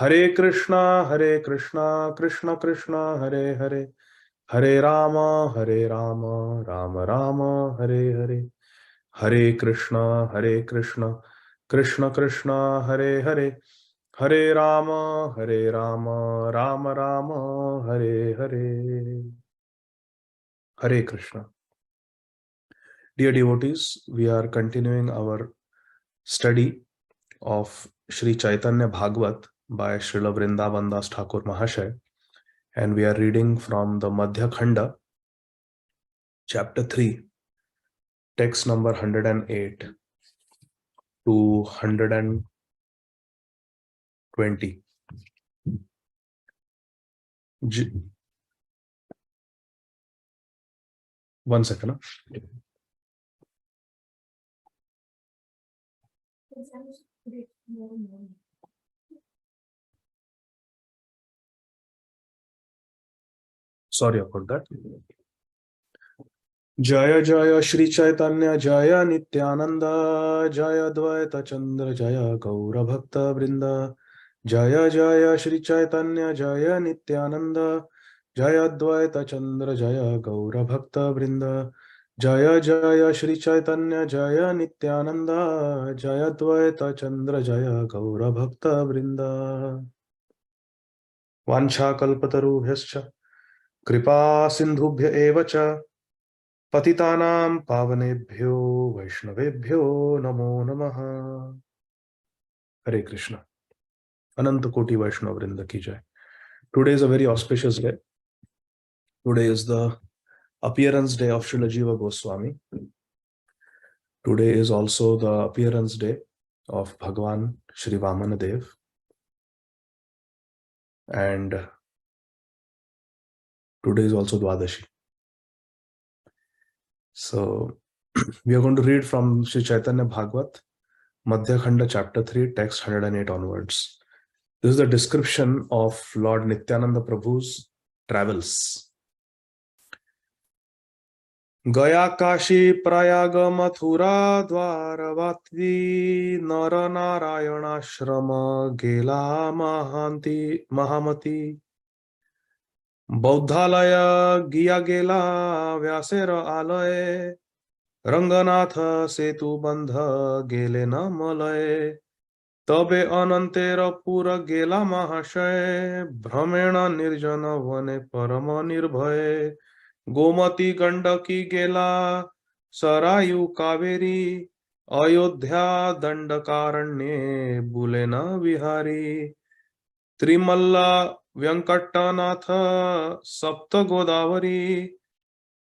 Hare Krishna, Krishna Krishna, Hare Hare, Hare Rama, Rama Rama, Hare Hare, Hare Krishna, Krishna Krishna, Hare Hare, Hare Rama, Rama Rama, Hare Hare. Hare Krishna. Dear devotees, we are continuing our study of Sri Caitanya Bhagavat by Srila Vrindavan Das Thakur Mahashay, and we are reading from the Madhya Khaṇḍa, chapter 3, text number 108 to 120. One second. Sorry about that. Jaya Jaya Shri Caitanya Jaya Nityananda Jaya Dvaita Chandra Jaya Gaura Bhakta Vrinda Jaya Jaya Shri Caitanya Jaya Nityananda Jaya Dvaita Chandra Jaya Gaura Bhakta Vrinda Jaya Jaya Shri Caitanya Jaya Nityananda Jaya Dvaita Chandra Jaya Gaura Bhakta Vrinda Vancha Kalpatarubhyascha Kripa Sindhubhya Eva Cha Patitanam Pavanebhyo Vaishnavebhyo Namo Namaha. Hare Krishna. Ananta Koti Vaishnava Vrinda ki jai. Today is a very auspicious day. Today is the appearance day of Srila Jiva Goswami. Today is also the appearance day of Bhagavan Shri Vamana Dev. And today is also Dwadashi. So we are going to read from Sri Caitanya Bhagavat, Madhya Khaṇḍa chapter 3, text 108 onwards. This is the description of Lord Nityananda Prabhu's travels. Gaya Kashi Prayaga Mathura Dwaravatvi Nara Narayana Shrama Gela Mahamati Baudhalaya Giya Gela Vyasera Alaye Ranganatha Setu Bandha Gele Namalaye Tabe Anantera Pura Gela Mahashay Brahmena Nirjana Vane Parama Nirbhaye Gomati Gandaki Gela Sarayu Kaveri Ayodhya Dandakaranye Bulena Vihari Trimalla Vyankatanatha Sapta Godavari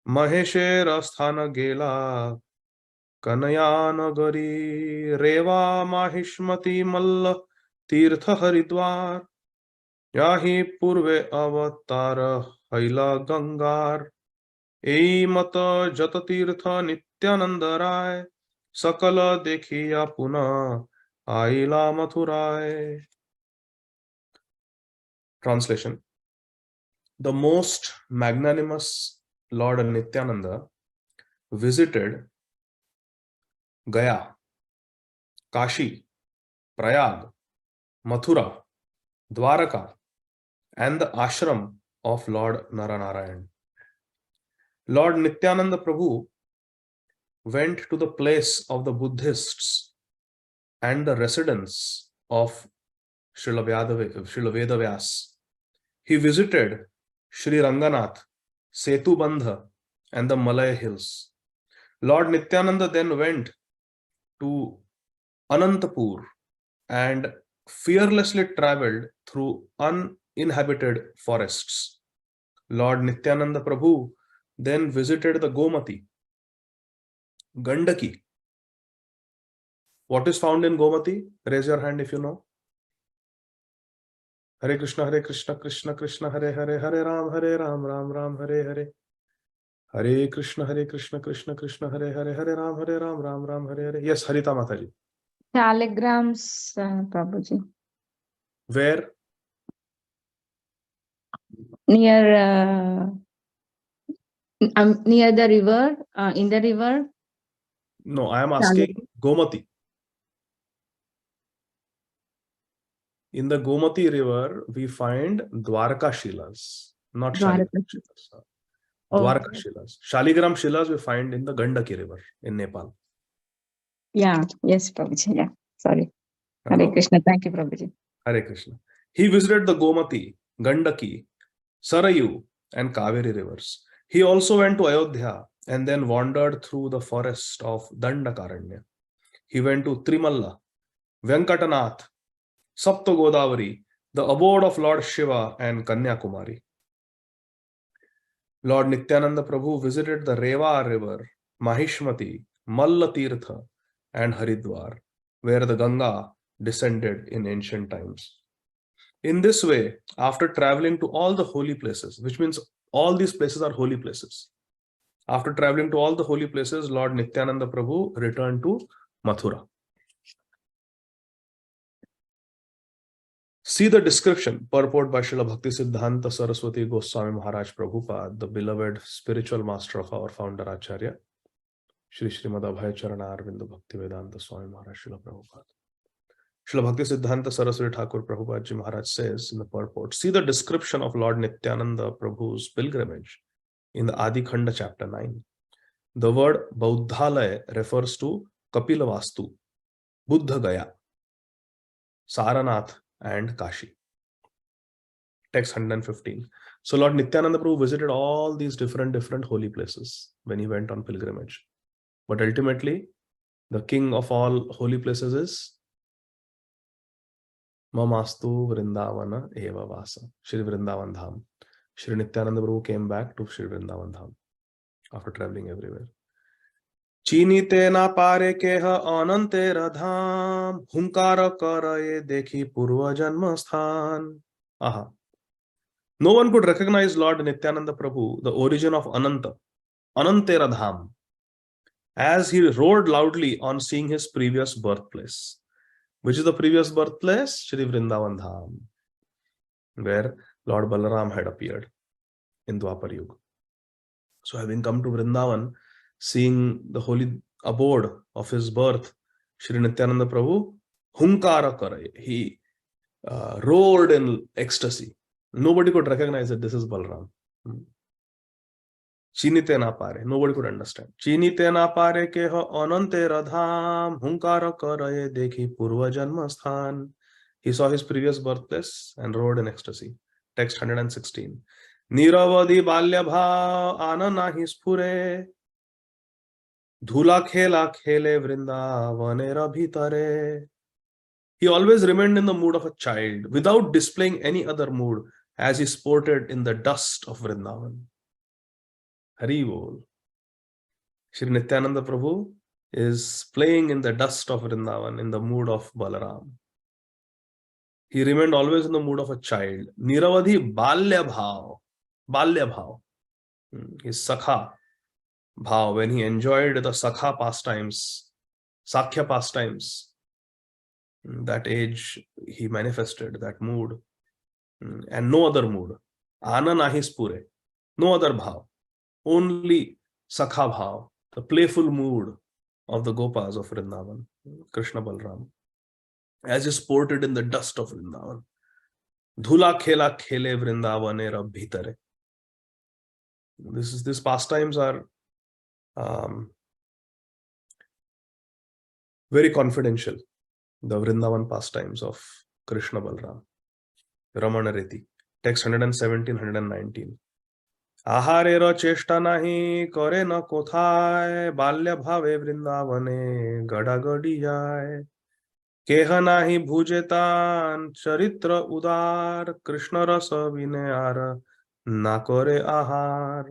Maheshera Sthana Gela Kanayanagari Reva Mahishmati Malla Tirtha Haridwar Yahi Purve Avatara Haila Gangar Ei Mata Jatatirtha Nityananda Rai Sakala Dekhiya Puna Aila Mathurai. Translation. The most magnanimous Lord Nityananda visited Gaya, Kashi, Prayag, Mathura, Dwaraka, and the ashram of Lord Naranarayan. Lord Nityananda Prabhu went to the place of the Buddhists and the residence of Srila Vedavyas. He visited Sri Ranganath, Setubandha, and the Malay hills. Lord Nityananda then went to Anantapur and fearlessly traveled through uninhabited forests. Lord Nityananda Prabhu then visited the Gomati, Gandaki. What is found in Gomati? Raise your hand if you know. Hare Krishna, Krishna Krishna, Hare Hare, Hare Ram, Ram Ram, Hare Hare. Hare Krishna, Krishna Krishna, Hare Hare, Hare Ram, Ram Ram, Hare Hare. Yes, Harita Mataji. Telegrams, Prabhuji. Where? Near the river, in the river. No, I am asking Gomati. In the Gomati river, we find Dwarka Shilas, not Dwarka. Shaligram Shilas. Oh, Dwarka Shilas. Shaligram Shilas we find in the Gandaki river in Nepal. yeah. Yes, Prabhuji. Yeah. Sorry. Hare Hello? Krishna. Thank you, Prabhuji. Hare Krishna. He visited the Gomati, Gandaki, Sarayu, and Kaveri rivers. He also went to Ayodhya and then wandered through the forest of Dandakaranya. He went to Trimalla, Venkatanath, Sapta Godavari, the abode of Lord Shiva, and Kanyakumari. Lord Nityananda Prabhu visited the Reva river, Mahishmati, Malla Tirtha, and Haridwar, where the Ganga descended in ancient times. In this way, after traveling to all the holy places, which means all these places are holy places, after traveling to all the holy places, Lord Nityananda Prabhu returned to Mathura. See the description, purport by Srila Bhakti Siddhanta Saraswati Goswami Maharaj Prabhupada, the beloved spiritual master of our founder Acharya, Shri Srimad Abhay Charana Arvinda Bhakti Vedanta Swami Maharaj Srila Prabhupada. Srila Bhakti Siddhanta Saraswati Thakur Prabhupada Ji Maharaj says in the purport, see the description of Lord Nityananda Prabhu's pilgrimage in the Ādi Khaṇḍa chapter 9. The word Bauddhalaya refers to Kapila Vastu, Buddha Gaya, Saranath, and Kashi. Text 115. So Lord Nityananda Prabhu visited all these different holy places when he went on pilgrimage. But ultimately, the king of all holy places is Mamastu Vrindavana Eva Vasa, Shri Vrindavan Dham. Shri Nityananda Prabhu came back to Shri Vrindavan Dham after traveling everywhere. Chinite na pare keha anante radham, hunkara karaye dekhi purva janma sthan. Aha. No one could recognize Lord Nityananda Prabhu, the origin of Ananta, Anantera Dham, as he roared loudly on seeing his previous birthplace. Which is the previous birthplace? Shri Vrindavan Dham, where Lord Balaram had appeared in Dwapar Yuga. So having come to Vrindavan, seeing the holy abode of his birth, Shri Nityananda Prabhu, Hunkara Karai, he roared in ecstasy. Nobody could recognize that this is Balaram. Chinite na pare. Nobody could understand. Chinite na pare keha anante radham, hunkara karaye dekhi purva janma sthan. He saw his previous birthplace and roared in ecstasy. Text 116. Niravadi balya bhav ananahi spure. Dhula khela khele vrindavanera bhitare. He always remained in the mood of a child without displaying any other mood as he sported in the dust of Vrindavan. Hari Bol. Shri Nityananda Prabhu is playing in the dust of Vrindavan in the mood of Balaram. He remained always in the mood of a child. Niravadhi balya bhav. Balya bhav. His sakha bhav, when he enjoyed the sakha pastimes, sakhya pastimes, that age he manifested that mood, and no other mood. Ananahi spure. No other bhav. Only sakha bhav, the playful mood of the Gopas of Vrindavan, Krishna Balram, as is sported in the dust of Vrindavan. Dhula khela khele Vrindavanera bhitare. These pastimes are very confidential. The Vrindavan pastimes of Krishna Balram, Ramana Reti. Text 117, 119. Aharera cheshta nahi kare na kothay, balya bhave vrindavane gada gadi jay. Keha nahi bhujetan charitra udar, Krishna rasa vinayara na kare ahar.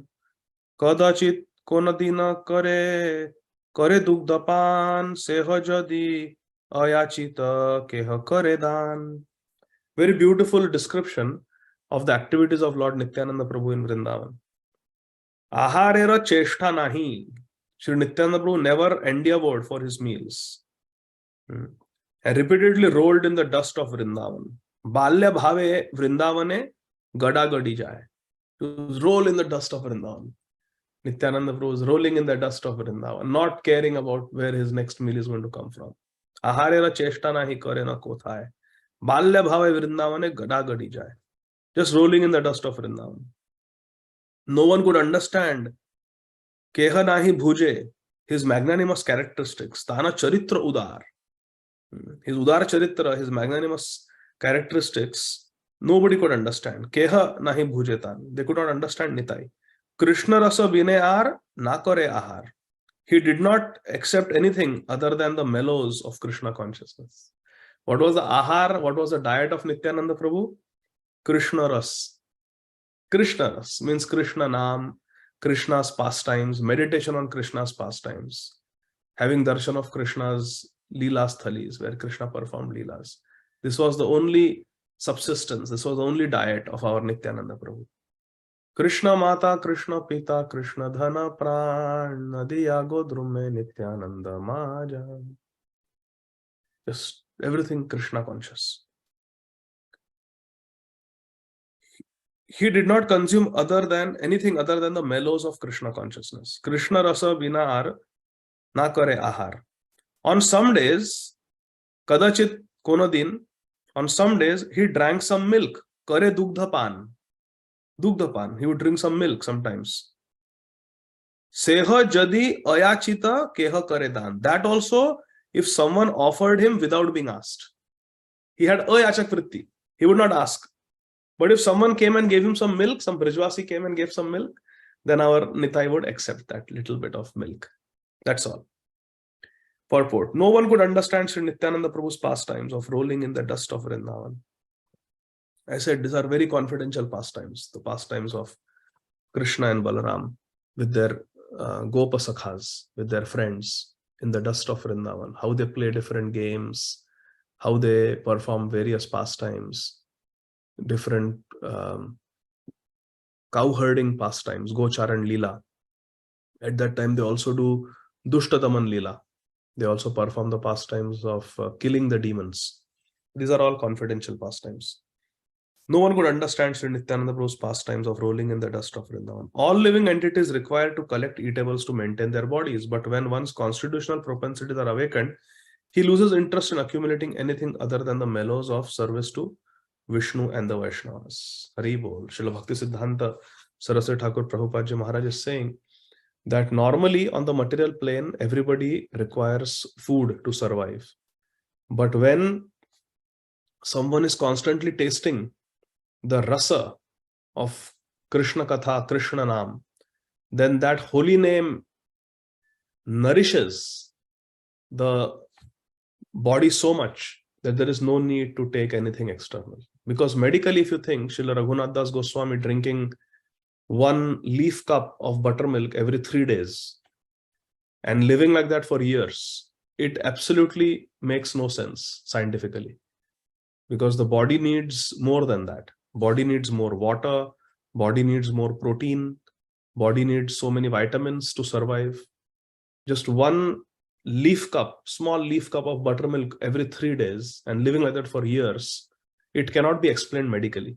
Kadachit konadina kare dugdapan, seha jadi ayachita keha kare dan. Very beautiful description of the activities of Lord Nityananda Prabhu in Vrindavan. Aharera cheshta nahi. Shri Nityananda Prabhu never endeavored for his meals. And repeatedly rolled in the dust of Vrindavan. Balya bhave Vrindavane gada gadi jay. To roll in the dust of Vrindavan. Nityananda Prabhu was rolling in the dust of Vrindavan, not caring about where his next meal is going to come from. Aharera cheshta nahi kare na kothay. Balya bhave Vrindavane gada gadi jai. Just rolling in the dust of Vrindavan. No one could understand Keha nahi bhuje, his magnanimous characteristics, Tana charitra udar. His udar charitra, his magnanimous characteristics, nobody could understand. Keha nahi bhuje tan. They could not understand Nitai. Krishna rasa vinayar nakare ahar. He did not accept anything other than the mellows of Krishna consciousness. What was the ahar? What was the diet of Nityananda Prabhu? Krishna ras. Krishna ras means Krishna Nam, Krishna's pastimes, meditation on Krishna's pastimes, having darshan of Krishna's Leelas Thalis, where Krishna performed Leelas. This was the only subsistence, this was the only diet of our Nityananda Prabhu. Krishna Mata, Krishna Pita, Krishna Dhana Pran, Nadiya Godrume Nityananda Maja. Just everything Krishna conscious. He did not consume anything other than the mellows of Krishna consciousness. Krishna rasa vinar na kare ahar. On some days, kadachit konadin, on some days he drank some milk. Kare dugdha pan. Dugdha pan. He would drink some milk sometimes. Seha jadi ayachita keha kare dan. That also, if someone offered him without being asked. He had ayachak vritti. He would not ask. But if someone came and gave him some milk, some Brijvasi came and gave some milk, then our Nitai would accept that little bit of milk. That's all. Purport. No one could understand Sri Nityananda Prabhu's pastimes of rolling in the dust of Vrindavan. I said these are very confidential pastimes, the pastimes of Krishna and Balaram with their Gopa Sakhas, with their friends in the dust of Vrindavan, how they play different games, how they perform various pastimes, different cow herding pastimes, Gocharan Leela. At that time, they also do Dushtadaman Leela. They also perform the pastimes of killing the demons. These are all confidential pastimes. No one could understand Sri Nityananda Prabhu's pastimes of rolling in the dust of Vrindavan. All living entities require to collect eatables to maintain their bodies, but when one's constitutional propensities are awakened, he loses interest in accumulating anything other than the mellows of service to Vishnu and the Vaishnavas. Hari Bol. Srila Bhakti Siddhanta Saraswati Thakur Prabhupada Ji Maharaj is saying that normally on the material plane, everybody requires food to survive. But when someone is constantly tasting the rasa of Krishna Katha, Krishna Nam, then that holy name nourishes the body so much that there is no need to take anything external. Because medically, if you think, Srila Raghunath Das Goswami drinking 1 leaf cup of buttermilk every 3 days and living like that for years, it absolutely makes no sense scientifically. Because the body needs more than that. Body needs more water, body needs more protein, body needs so many vitamins to survive. Just 1 leaf cup, small leaf cup of buttermilk every 3 days and living like that for years, it cannot be explained medically.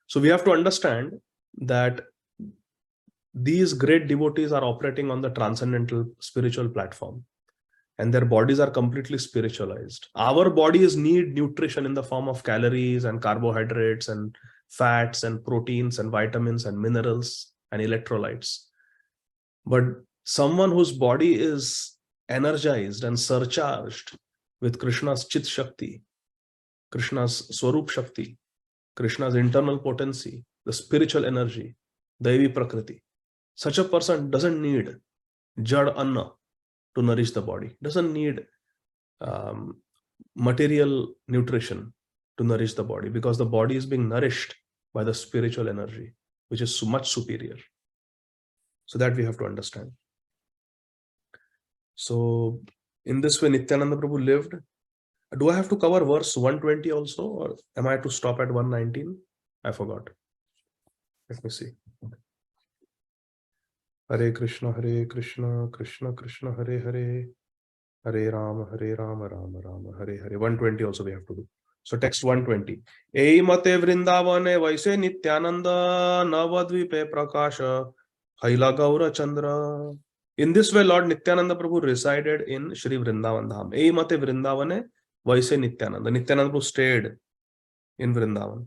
So we have to understand that these great devotees are operating on the transcendental spiritual platform and their bodies are completely spiritualized. Our bodies need nutrition in the form of calories and carbohydrates and fats and proteins and vitamins and minerals and electrolytes. But someone whose body is energized and surcharged with Krishna's Chit Shakti, Krishna's Swarup Shakti, Krishna's internal potency, the spiritual energy, Daivi Prakriti. Such a person doesn't need Jad Anna to nourish the body, doesn't need material nutrition to nourish the body, because the body is being nourished by the spiritual energy, which is so much superior. So that we have to understand. So in this way, Nityananda Prabhu lived. Do I have to cover verse 120 also, or am I to stop at 119? I forgot. Let me see. Hare Krishna, Krishna Krishna, Hare Hare, Hare Rama, Rama Rama, Hare Hare. 120 also we have to do. So text 120. Ei mate vrindavane vaise Nityananda navadvipe prakasha haila gaura chandra. In this way, Lord Nityananda Prabhu resided in Shri Vrindavan Dham. Ei mate vrindavane Vaise Nityananda. Nityananda Prabhu stayed in Vrindavan.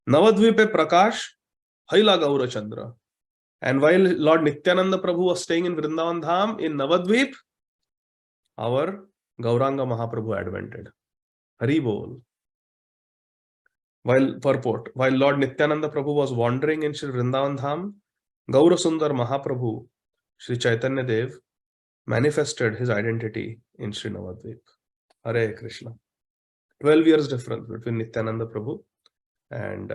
Navadvipe Prakash Haila Gaura Chandra. And while Lord Nityananda Prabhu was staying in Vrindavan Dham, in Navadvip, our Gauranga Mahaprabhu advented. Hari Bol. While Lord Nityananda Prabhu was wandering in Sri Vrindavan Dham, Gaura Sundar Mahaprabhu, Sri Caitanya Dev, manifested his identity in Sri Navadvip. Hare Krishna. 12 years difference between Nityananda Prabhu and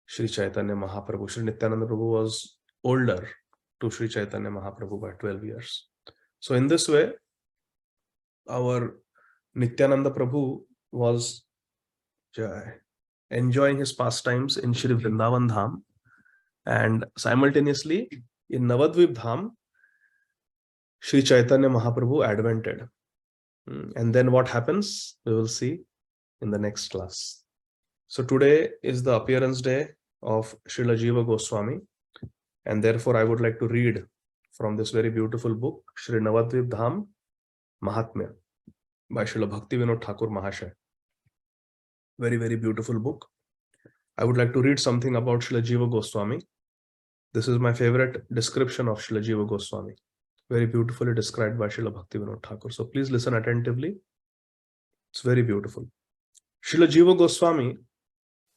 Sri Chaitanya Mahaprabhu. Sri Nityananda Prabhu was older to Sri Chaitanya Mahaprabhu by 12 years. So in this way, our Nityananda Prabhu was enjoying his pastimes in Sri Vrindavan Dham, and simultaneously in Navadvip Dham, Sri Chaitanya Mahaprabhu advented. And then what happens, we will see in the next class. So today is the appearance day of Srila Jiva Goswami, and therefore I would like to read from this very beautiful book, Sri Navadvip Dham Mahatmya by Srila Bhakti Vinod Thakur Mahasaya. Very, very beautiful book. I would like to read something about Srila Jiva Goswami. This is my favorite description of Srila Jiva Goswami. Very beautifully described by Srila Bhakti Vinod Thakur. So please listen attentively. It's very beautiful. Srila Jiva Goswami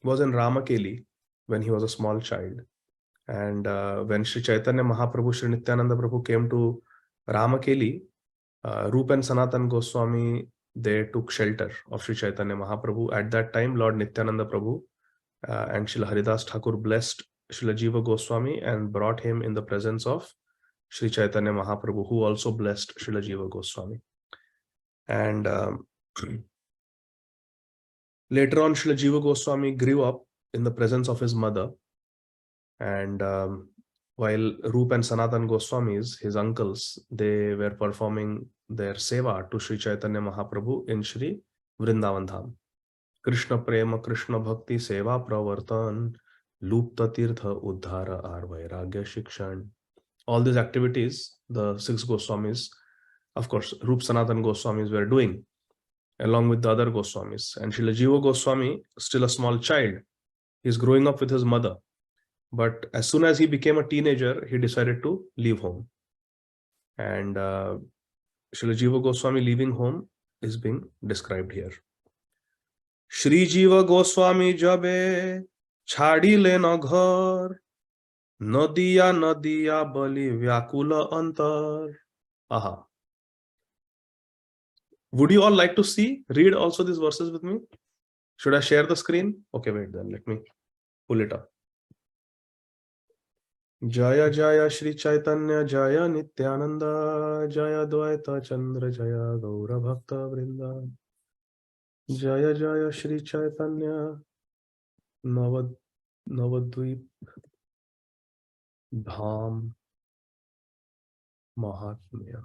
was in Ramakeli when he was a small child. And when Sri Chaitanya Mahaprabhu, Sri Nityananda Prabhu came to Ramakeli, Rupa and Sanatan Goswami, they took shelter of Sri Chaitanya Mahaprabhu. At that time, Lord Nityananda Prabhu and Srila Haridas Thakur blessed Srila Jiva Goswami and brought him in the presence of Sri Chaitanya Mahaprabhu, who also blessed Srila Jiva Goswami. And later on, Srila Jiva Goswami grew up in the presence of his mother. And while Rupa and Sanatan Goswamis, his uncles, they were performing their seva to Sri Chaitanya Mahaprabhu in Sri Vrindavan Dham. Krishna Prema, Krishna Bhakti, Seva Pravartan, Lupta Tirtha Uddhara Ar Vairagya Shikshan. All these activities, the 6 Goswamis, of course, Rupa Sanatan Goswamis were doing, along with the other Goswamis. And Srila Jiva Goswami, still a small child, he's growing up with his mother. But as soon as he became a teenager, he decided to leave home. And Srila Jiva Goswami leaving home is being described here. Shri Jiva Goswami jabe chhadi le na ghar, nadiya nadiya bali vyakula antar. Aha. Would you all like to read also these verses with me? Should I share the screen? Okay, wait then, let me pull it up. Jaya Jaya Shri Chaitanya Jaya Nityananda Jaya Dvaita Chandra Jaya Gaura Bhakta Vrinda Jaya Jaya Shri Chaitanya Navadvip Dham Mahatmya.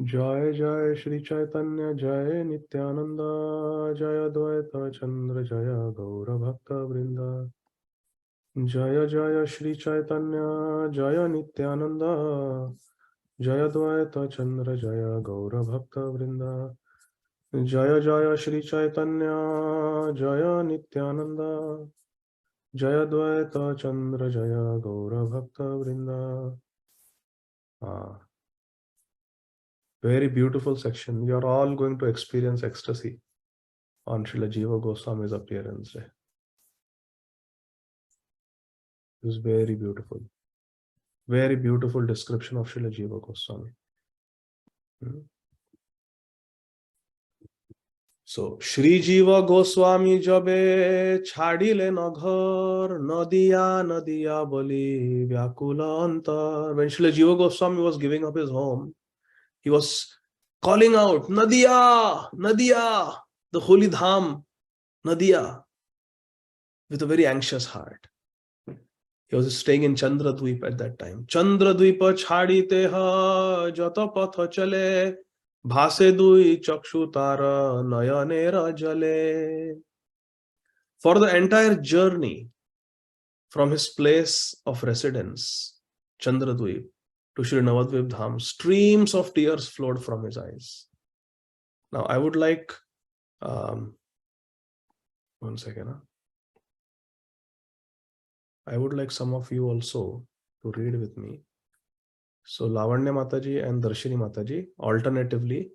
Jaya Jaya Shri Chaitanya Jaya Nityananda Jaya Dvaita Chandra Jaya Gaura Bhakta Vrinda Jaya Jaya Shri Chaitanya Jaya Nityananda Jaya Dvaita Chandra Jaya Gaura Bhakta Vrinda Jaya Jaya Shri Chaitanya Jaya Nityananda Jaya Dvaita Chandra Jaya Gaura Bhakta Vrinda. Very beautiful section. You are all going to experience ecstasy on Srila Jiva Goswami's appearance day. It is very beautiful. Very beautiful description of Srila Jiva Goswami. So, Shri Jiva Goswami jabe chhadile na ghar, nadiya nadiya bali vyakula antar. When Srila Jiva Goswami was giving up his home, he was calling out, Nadiya, Nadiya, the holy dham, Nadiya, with a very anxious heart. He was staying in Chandradvip at that time. Chandradvipa chhadi teha jata patha chale, bhase dui chakshu tara nayanera jale. For the entire journey from his place of residence, Chandradvip, to Shri Navadvip Dham. Streams of tears flowed from his eyes. Now I would like, one second. I would like some of you also to read with me. So Lavanya Mataji and Darshini Mataji, alternatively,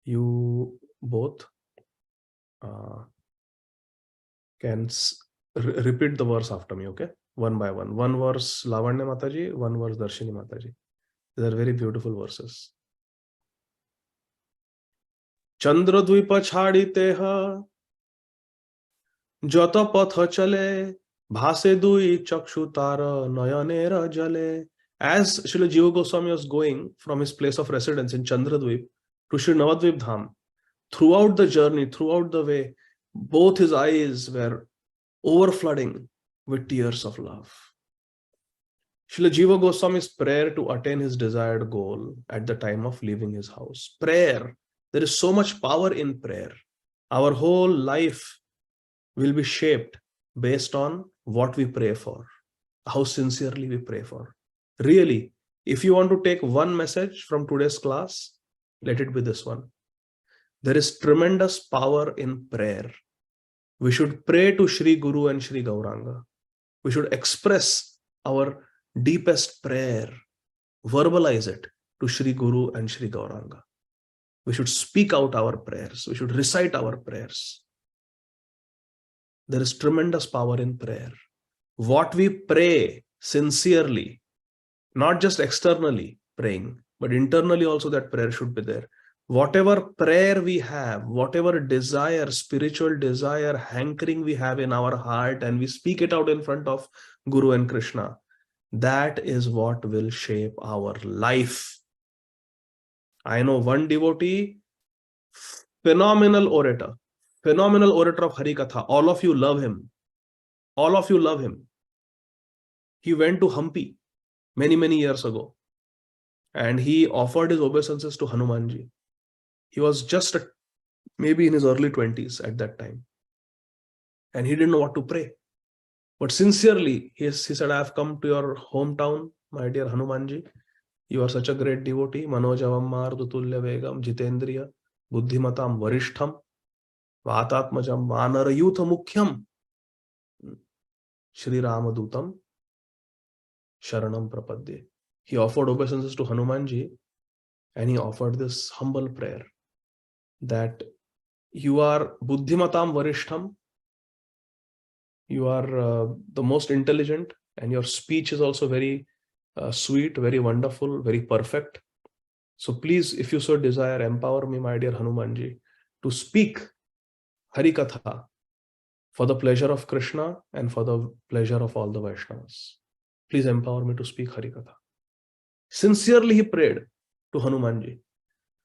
you both can repeat the verse after me, okay? One by one. One verse Lavanya Mataji, one verse Darshini Mataji. These are very beautiful verses. Chandra Dvipa Chhaditeha Jata Patha Chale Bhase Dui Chakshu Tara Nayanera Jale. As Srila Jiva Goswami was going from his place of residence in Chandradvip to Sri Navadvip Dham, throughout the journey, throughout the way, both his eyes were overflooding with tears of love. Srila Jiva Goswami's prayer to attain his desired goal at the time of leaving his house. Prayer. There is so much power in prayer. Our whole life will be shaped based on what we pray for, how sincerely we pray for. Really, if you want to take one message from today's class, let it be this one. There is tremendous power in prayer. We should pray to Shri Guru and Shri Gauranga. We should express our deepest prayer, verbalize it to Shri Guru and Shri Gauranga. We should speak out our prayers. We should recite our prayers. There is tremendous power in prayer. What we pray sincerely, not just externally praying, but internally also that prayer should be there. Whatever prayer we have, whatever desire, spiritual desire, hankering we have in our heart, and we speak it out in front of Guru and Krishna, that is what will shape our life. I know one devotee, phenomenal orator of Harikatha. All of you love him. All of you love him. He went to Hampi many years ago, and he offered his obeisances to Hanumanji. He was just maybe in his early 20s at that time, and he didn't know what to pray. But sincerely, he said, I have come to your hometown, my dear Hanumanji. You are such a great devotee. Manojavam Mardutulya Vegam Jitendriya Buddhimatam Varishtham Vatatmajam Vanarayutha Mukhyam Shri Ramadutam Sharanam Prapadye. He offered obeisances to Hanumanji, and he offered this humble prayer that you are Buddhimatam Varishtham, you are the most intelligent, and your speech is also very sweet, very wonderful, very perfect. So please, if you so desire, empower me, my dear Hanumanji, to speak Harikatha for the pleasure of Krishna and for the pleasure of all the Vaishnavas. Please empower me to speak Harikatha. Sincerely he prayed to Hanumanji,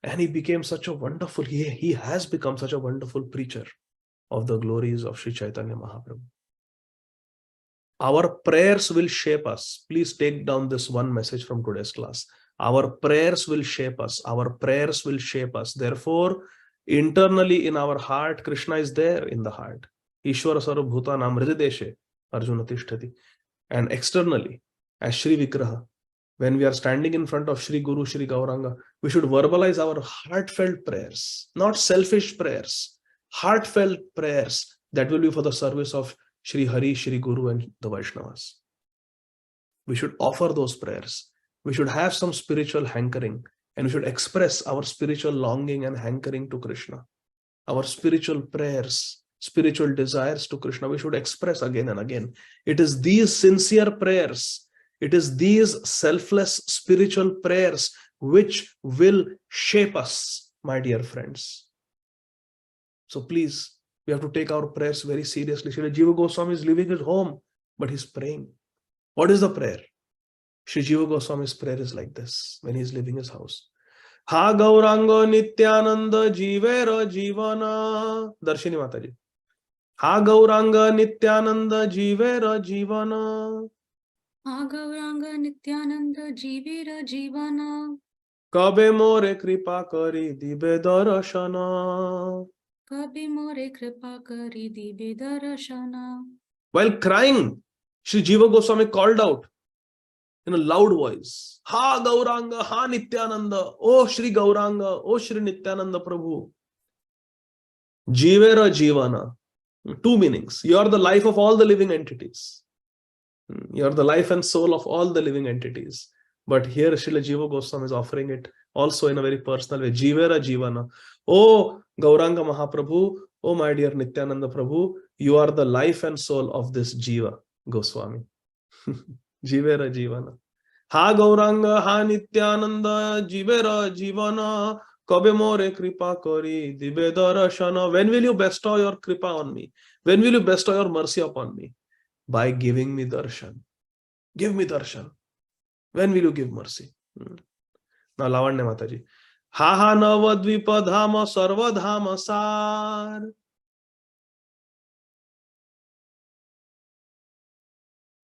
and he became such a wonderful, he has become such a wonderful preacher of the glories of Sri Caitanya Mahaprabhu. Our prayers will shape us. Please take down this one message from today's class. Our prayers will shape us. Our prayers will shape us. Therefore, internally in our heart, Krishna is there in the heart. Ishvara sarvabhutanam hridideshe Arjuna tishtati. And externally, as Shri Vigraha, when we are standing in front of Shri Guru, Shri Gauranga, we should verbalize our heartfelt prayers, not selfish prayers, heartfelt prayers that will be for the service of Shri Hari, Shri Guru and the Vaishnavas. We should offer those prayers. We should have some spiritual hankering, and we should express our spiritual longing and hankering to Krishna. Our spiritual prayers, spiritual desires to Krishna, we should express again and again. It is these sincere prayers, it is these selfless spiritual prayers which will shape us, my dear friends. So please, we have to take our prayers very seriously. Srila Jiva Goswami is leaving his home, but he's praying. What is the prayer? Sri Jiva Goswami's prayer is like this when he's leaving his house. Ha Gauranga Nityananda Jivera Jivana. Darshini Mataji. Ha Gauranga Nityananda Jivera Jivana. Ha Gauranga Nityananda Jivera Jivana. Kabe more kripa kari dibe darashana. Kabe more kripa kari dibe darashana. While crying, Sri Jiva Goswami called out, in a loud voice. Ha Gauranga, Ha Nityananda, O Shri Gauranga, O Shri Nityananda Prabhu. Jivera Jivana. Two meanings. You are the life of all the living entities. You are the life and soul of all the living entities. But here Srila Jiva Goswami is offering it also in a very personal way. Jivera Jivana. Oh Gauranga Mahaprabhu, oh my dear Nityananda Prabhu, you are the life and soul of this Jiva Goswami. Jivera Jivana. Ha Gauranga, Ha Nityananda, Jivera Jivana, Kabe more kripa kari, dibe darashana. When will you bestow your kripa on me? When will you bestow your mercy upon me? By giving me darshan. Give me darshan. When will you give mercy? Now, Lavanya Mataji. Ha ha navadvipa dhama sarva dhama sar.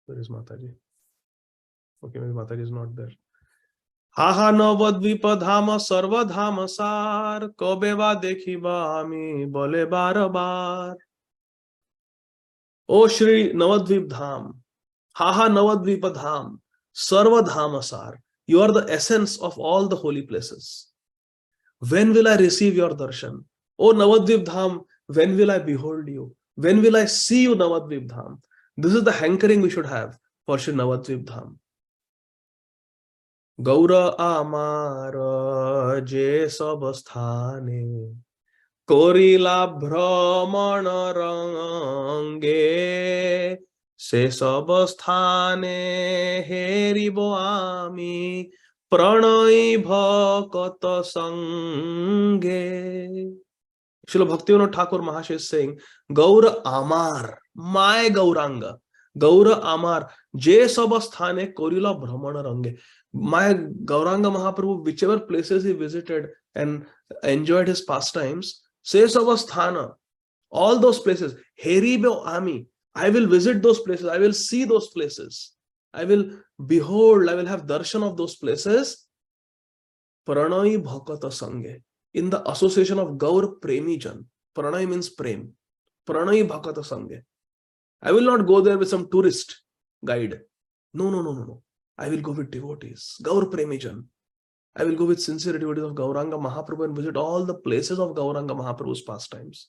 Where is Mataji? Okay, maybe Mataji is not there. Ha ha navadvipa dhama sarva dhama sar. Kabe va dekhiba ami bole bar bar. O Shri Navadvip Dham. Ha ha Navadvipa Dham. Sarva Dhama Sar. You are the essence of all the holy places. When will I receive your darshan? O Navadvip Dham, when will I behold you? When will I see you, Navadvip Dham? This is the hankering we should have for Shri Navadvip Dham. Gaura Amara Je Sabasthane Korila Brahmana Range Se Sabasthane Heribo Ami Pranai Bhakata Sange. Srila Bhaktivinoda Thakur Mahasaya is saying, Gaura Amar, my Gauranga, Gaura Amar, Je Sabasthane Korila Brahmana Range. My Gauranga Mahaprabhu, whichever places he visited and enjoyed his pastimes, Se Sabasthana, all those places, Heribo Ami, I will visit those places, I will see those places, I will behold, I will have darshan of those places. Pranai Bhakata Sange, in the association of Gaur Premijan. Pranay means prem. Pranay Bhakata Sange. I will not go there with some tourist guide. No. I will go with devotees. Gaur Premijan. I will go with sincere devotees of Gauranga Mahaprabhu and visit all the places of Gauranga Mahaprabhu's pastimes.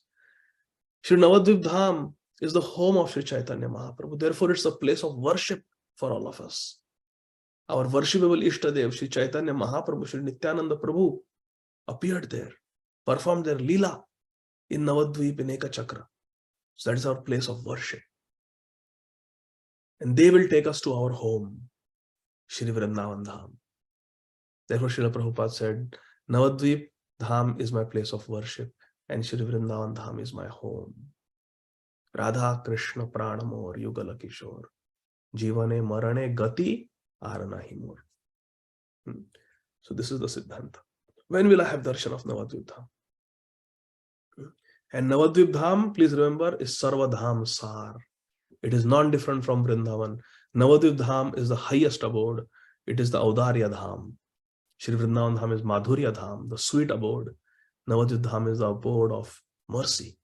Shri Navadvip Dham is the home of Shri Caitanya Mahaprabhu. Therefore, it's a place of worship for all of us. Our worshipable Ishtadev, Shri Caitanya Mahaprabhu, Shri Nityananda Prabhu, appeared there, performed their Leela in Navadvip in Eka Chakra. So that is our place of worship. And they will take us to our home, Shri Vrindavan Dham. Therefore, Srila Prabhupada said, Navadvip Dham is my place of worship and Shri Vrindavan Dham is my home. Radha Krishna Pranamor Yugala Kishore. Jivane Marane Gati Aranahi Mor. So this is the Siddhanta. When will I have darshan of Navadvip Dham? And Navadvip Dham, please remember, is Sarva Dham Sar. It is non-different from Vrindavan. Navadvip Dham is the highest abode. It is the Audarya Dham. Shri Vrindavan Dham is Madhurya Dham, the sweet abode. Navadvip Dham is the abode of mercy.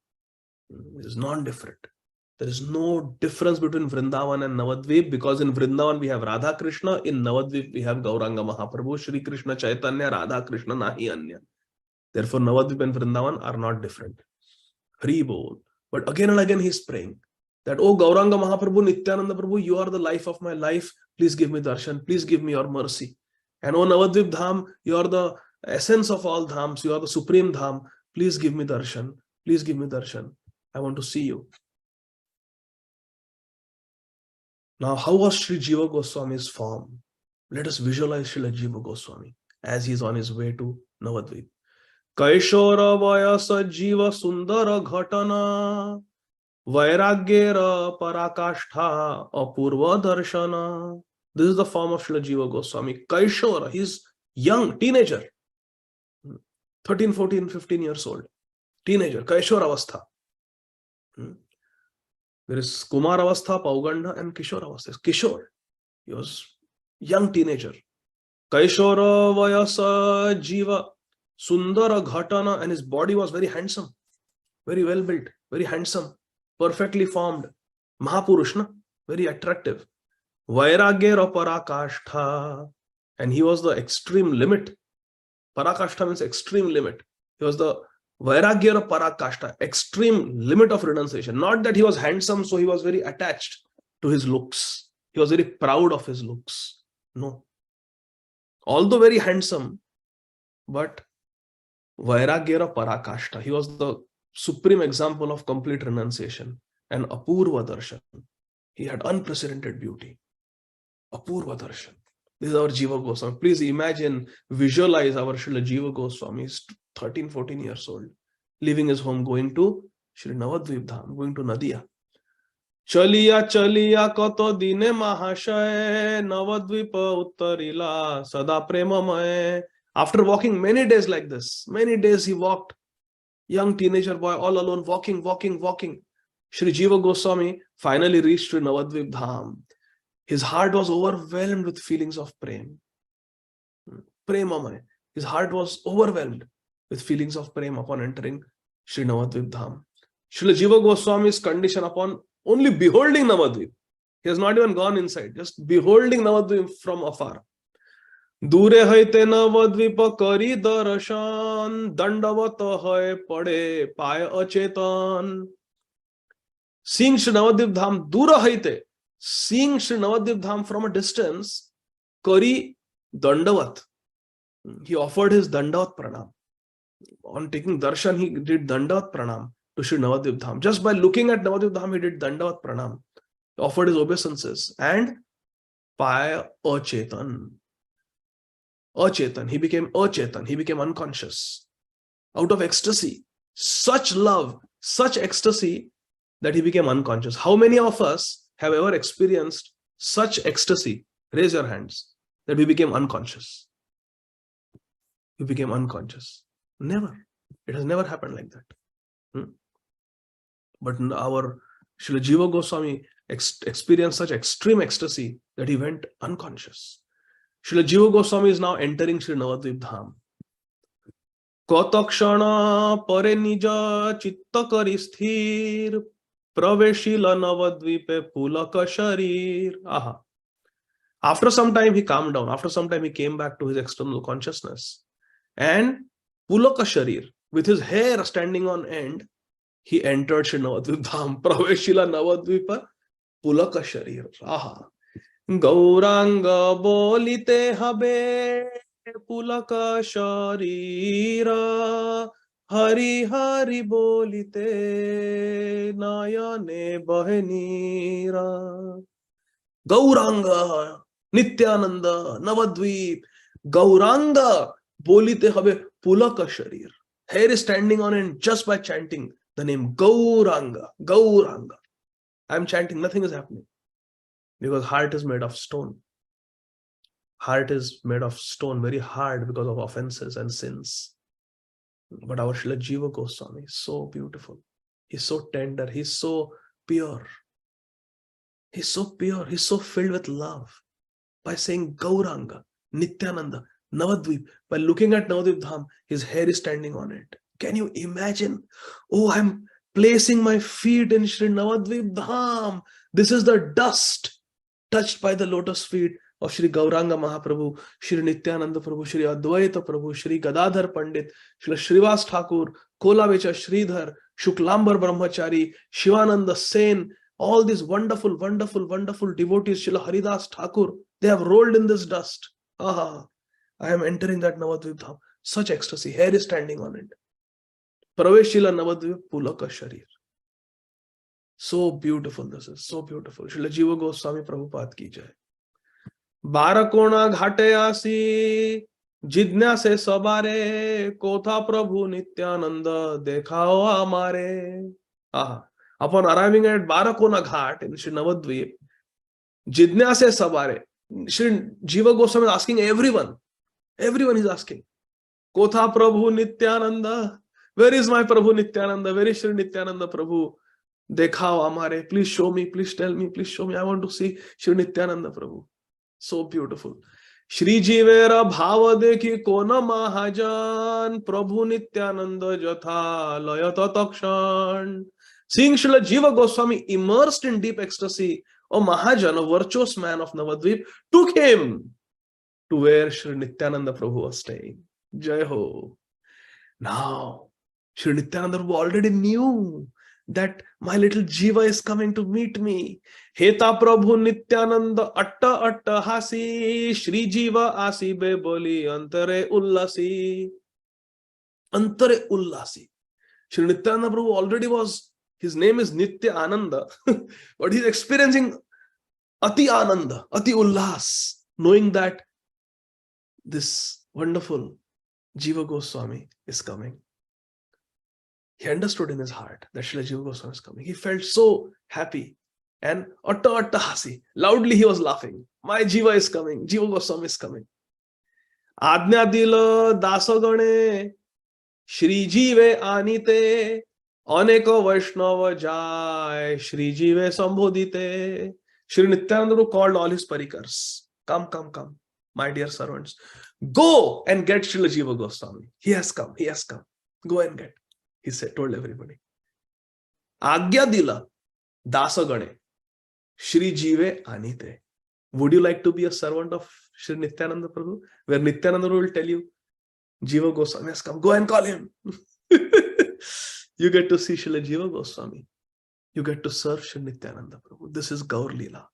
It is non-different. There is no difference between Vrindavan and Navadvip, because in Vrindavan we have Radha Krishna, in Navadvip we have Gauranga Mahaprabhu, Shri Krishna Chaitanya, Radha Krishna Nahi Anya. Therefore Navadvip and Vrindavan are not different. Hari Bol. But again and again he is praying that, oh Gauranga Mahaprabhu, Nityananda Prabhu, you are the life of my life. Please give me darshan. Please give me your mercy. And oh Navadvip Dham, you are the essence of all dhams. You are the supreme dham. Please give me darshan. Please give me darshan. I want to see you. Now, how was Sri Jiva Goswami's form? Let us visualize Srila Jiva Goswami as he is on his way to Navadvip. Kaishora Vayasa Jiva Sundara Ghatana Vairagyera Parakashtha Apurva Darshana. This is the form of Srila Jiva Goswami. Kaishora, he is young, teenager. 13, 14, 15 years old. Teenager, Kaishora Avastha. There is Kumar Avastha, Pauganda, and Kishore Avastha. Kishore, he was young teenager. Kaishora Vayasa Jiva Sundara Ghatana, and his body was very handsome, very well built, very handsome, perfectly formed. Mahapurushna, very attractive. Vairagyera parakashtha. And he was the extreme limit. Parakashtha means extreme limit. He was the Vairagyera parakashtha, extreme limit of renunciation. Not that he was handsome, so he was very attached to his looks. He was very proud of his looks. No. Although very handsome, but Vairagyera parakashtha. He was the supreme example of complete renunciation. And Apurva darshan. He had unprecedented beauty. Apurva darshan. This is our Jiva Goswami. Please imagine, visualize our Srila Jiva Goswami. He's 13, 14 years old, leaving his home, going to Shri Navadvip Dham, going to Madhya. Chaliya chaliya kato dine mahashay Navadvipa uttarila sada premamay. After walking many days like this, many days he walked, young teenager boy, all alone, walking. Shri Jiva Goswami finally reached Shri Navadvip Dham. His heart was overwhelmed with feelings of prem. Premamay. His heart was overwhelmed with feelings of prem upon entering Shri Navadvip Dham. Srila Jiva Goswami's condition upon only beholding Navadvip. He has not even gone inside, just beholding Navadvip from afar. Dure haite Navadvipa kari darshan dandavata hai pade paya achetan. Seeing Shri Navadvip Dham, dura haite, seeing Shri Navadvip Dham from a distance, kari dandavat. He offered his dandavat pranam. On taking darshan, he did dandavat pranam to Shri Navadvip Dham. Just by looking at Navadvip Dham, he did dandavat pranam. He offered his obeisances and paya achetan. Achetan. He became achetan. He became unconscious. Out of ecstasy. Such love, such ecstasy that he became unconscious. How many of us have ever experienced such ecstasy? Raise your hands. That we became unconscious. We became unconscious. Never. It has never happened like that. But our Srila Jiva Goswami experienced such extreme ecstasy that he went unconscious. Srila Jiva Goswami is now entering Shri Navadvip Dham. Katakshana pare nija chitta kari sthir praveshila Navadvipe pulaka sharir. Aha. After some time he calmed down. After some time he came back to his external consciousness. And pulaka sharir, with his hair standing on end, he entered Shri Navadvip Dham. Praveshila Navadvipa pulaka sharir. Aha. Gauranga bolite habe pulaka sharira hari hari bolite nayane bahenira. Gauranga Nityananda Navadvip. Gauranga bolite habe pulaka sharir. Hair is standing on end just by chanting the name Gauranga. Gauranga. I am chanting, nothing is happening. Because heart is made of stone. Heart is made of stone, very hard because of offenses and sins. But our Srila Jiva Goswami is so beautiful. He's so tender. He's so pure. He's so pure. He's so filled with love. By saying Gauranga, Nityananda, Navadvip, by looking at Navadvip Dham, his hair is standing on it. Can you imagine? Oh, I'm placing my feet in Shri Navadvip Dham. This is the dust touched by the lotus feet of Shri Gauranga Mahaprabhu, Shri Nityananda Prabhu, Shri Advaita Prabhu, Shri Gadadhar Pandit, Shri Shrivas Thakur, Kolavecha Sridhar, Shuklambar Brahmachari, Shivananda Sen, all these wonderful, wonderful, wonderful devotees, Shri Haridas Thakur, they have rolled in this dust. Ah, I am entering that Navadvip Dham. Such ecstasy, hair is standing on it. Praveshila Navadvip Pulaka Sharir. So beautiful this is, so beautiful. Srila Jiva Goswami Prabhupada ki jai. Barakona ghate asi jidnya se sabare kotha Prabhu Nityananda dekhao amare. Aha. Upon arriving at Barakona Ghat in Shri Navadvip, jidnya se sabare. Shri Jiva Goswami is asking everyone. Everyone is asking. Kotha Prabhu Nityananda. Where is my Prabhu Nityananda? Where is Shri Nityananda Prabhu? Dekhao amare, please show me, please tell me, please show me. I want to see Shri Nityananda Prabhu. So beautiful. Shri Jivera Bhava Dekhi Kona Mahajan Prabhu Nityananda Jatha Layata Takshan. Seeing Srila Jiva Goswami immersed in deep ecstasy, a Mahajan, a virtuous man of Navadvip, took him to where Sri Nityananda Prabhu was staying. Jai Ho. Now, Sri Nityananda Prabhu already knew that my little Jiva is coming to meet me. Heta Prabhu Nityananda atta atta hasi, Shri Jiva asi be boli antare ullasi. Antare ullasi. Shri Nityananda Prabhu already was, his name is Nitya Ananda, but he's experiencing Ati Ananda, Ati Ullas, knowing that this wonderful Jiva Goswami is coming. He understood in his heart that Srila Jiva Goswami is coming. He felt so happy and atta atta hasi, loudly he was laughing. My Jiva is coming, Jiva Goswami is coming. Ajna dila dasa gane, Shri Jive anite, aneko Vaishnava jai, Shri Jive sambhodite. Shri Nityananda called all his parikars. Come, come, come, my dear servants. Go and get Srila Jiva Goswami. He has come, he has come. Go and get. He said, told everybody. Agya dila dasa gane, Shri Jive anite. Would you like to be a servant of Shri Nityananda Prabhu? Where Nityananda will tell you, Jiva Goswami has come. Go and call him. You get to see Srila Jiva Goswami. You get to serve Sri Nityananda Prabhu. This is Gaur Leela.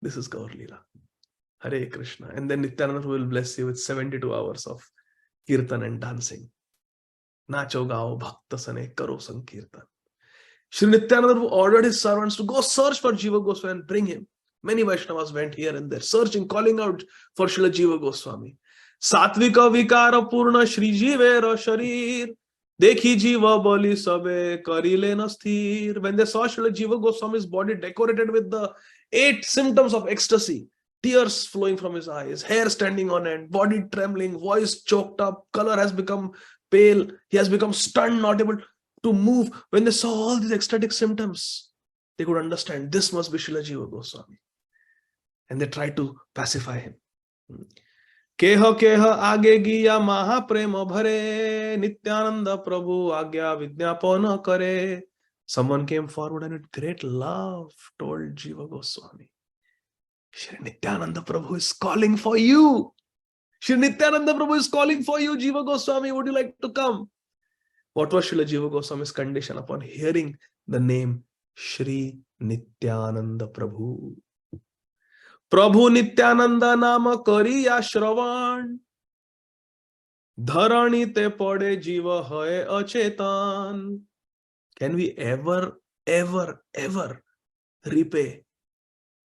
This is Gaur Leela. Hare Krishna. And then Nityananda will bless you with 72 hours of kirtan and dancing. Nacho gao bhakta sane karo sankirtan. Sri Nityananda ordered his servants to go search for Jiva Goswami and bring him. Many Vaishnavas went here and there, searching, calling out for Srila Jiva Goswami. Satvika vikara purna Shri Jivera sharir, dekhi jiva boli sabe karile nasthir. When they saw Srila Jiva Goswami's body decorated with the 8 symptoms of ecstasy, tears flowing from his eyes, hair standing on end, body trembling, voice choked up, color has become pale, he has become stunned, not able to move. When they saw all these ecstatic symptoms, they could understand this must be Srila Jiva Goswami. And they tried to pacify him. Keha keha aage giya maha prema bhare, Nityananda Prabhu agya vidyapana kare. Someone came forward and with great love told Jiva Goswami, Shri Nityananda Prabhu is calling for you. Shri Nityananda Prabhu is calling for you, Jiva Goswami. Would you like to come? What was Srila Jiva Goswami's condition upon hearing the name Shri Nityananda Prabhu? Prabhu Nityananda nama kariya shravan, dharani te pade jiva hai achetan. Can we ever repay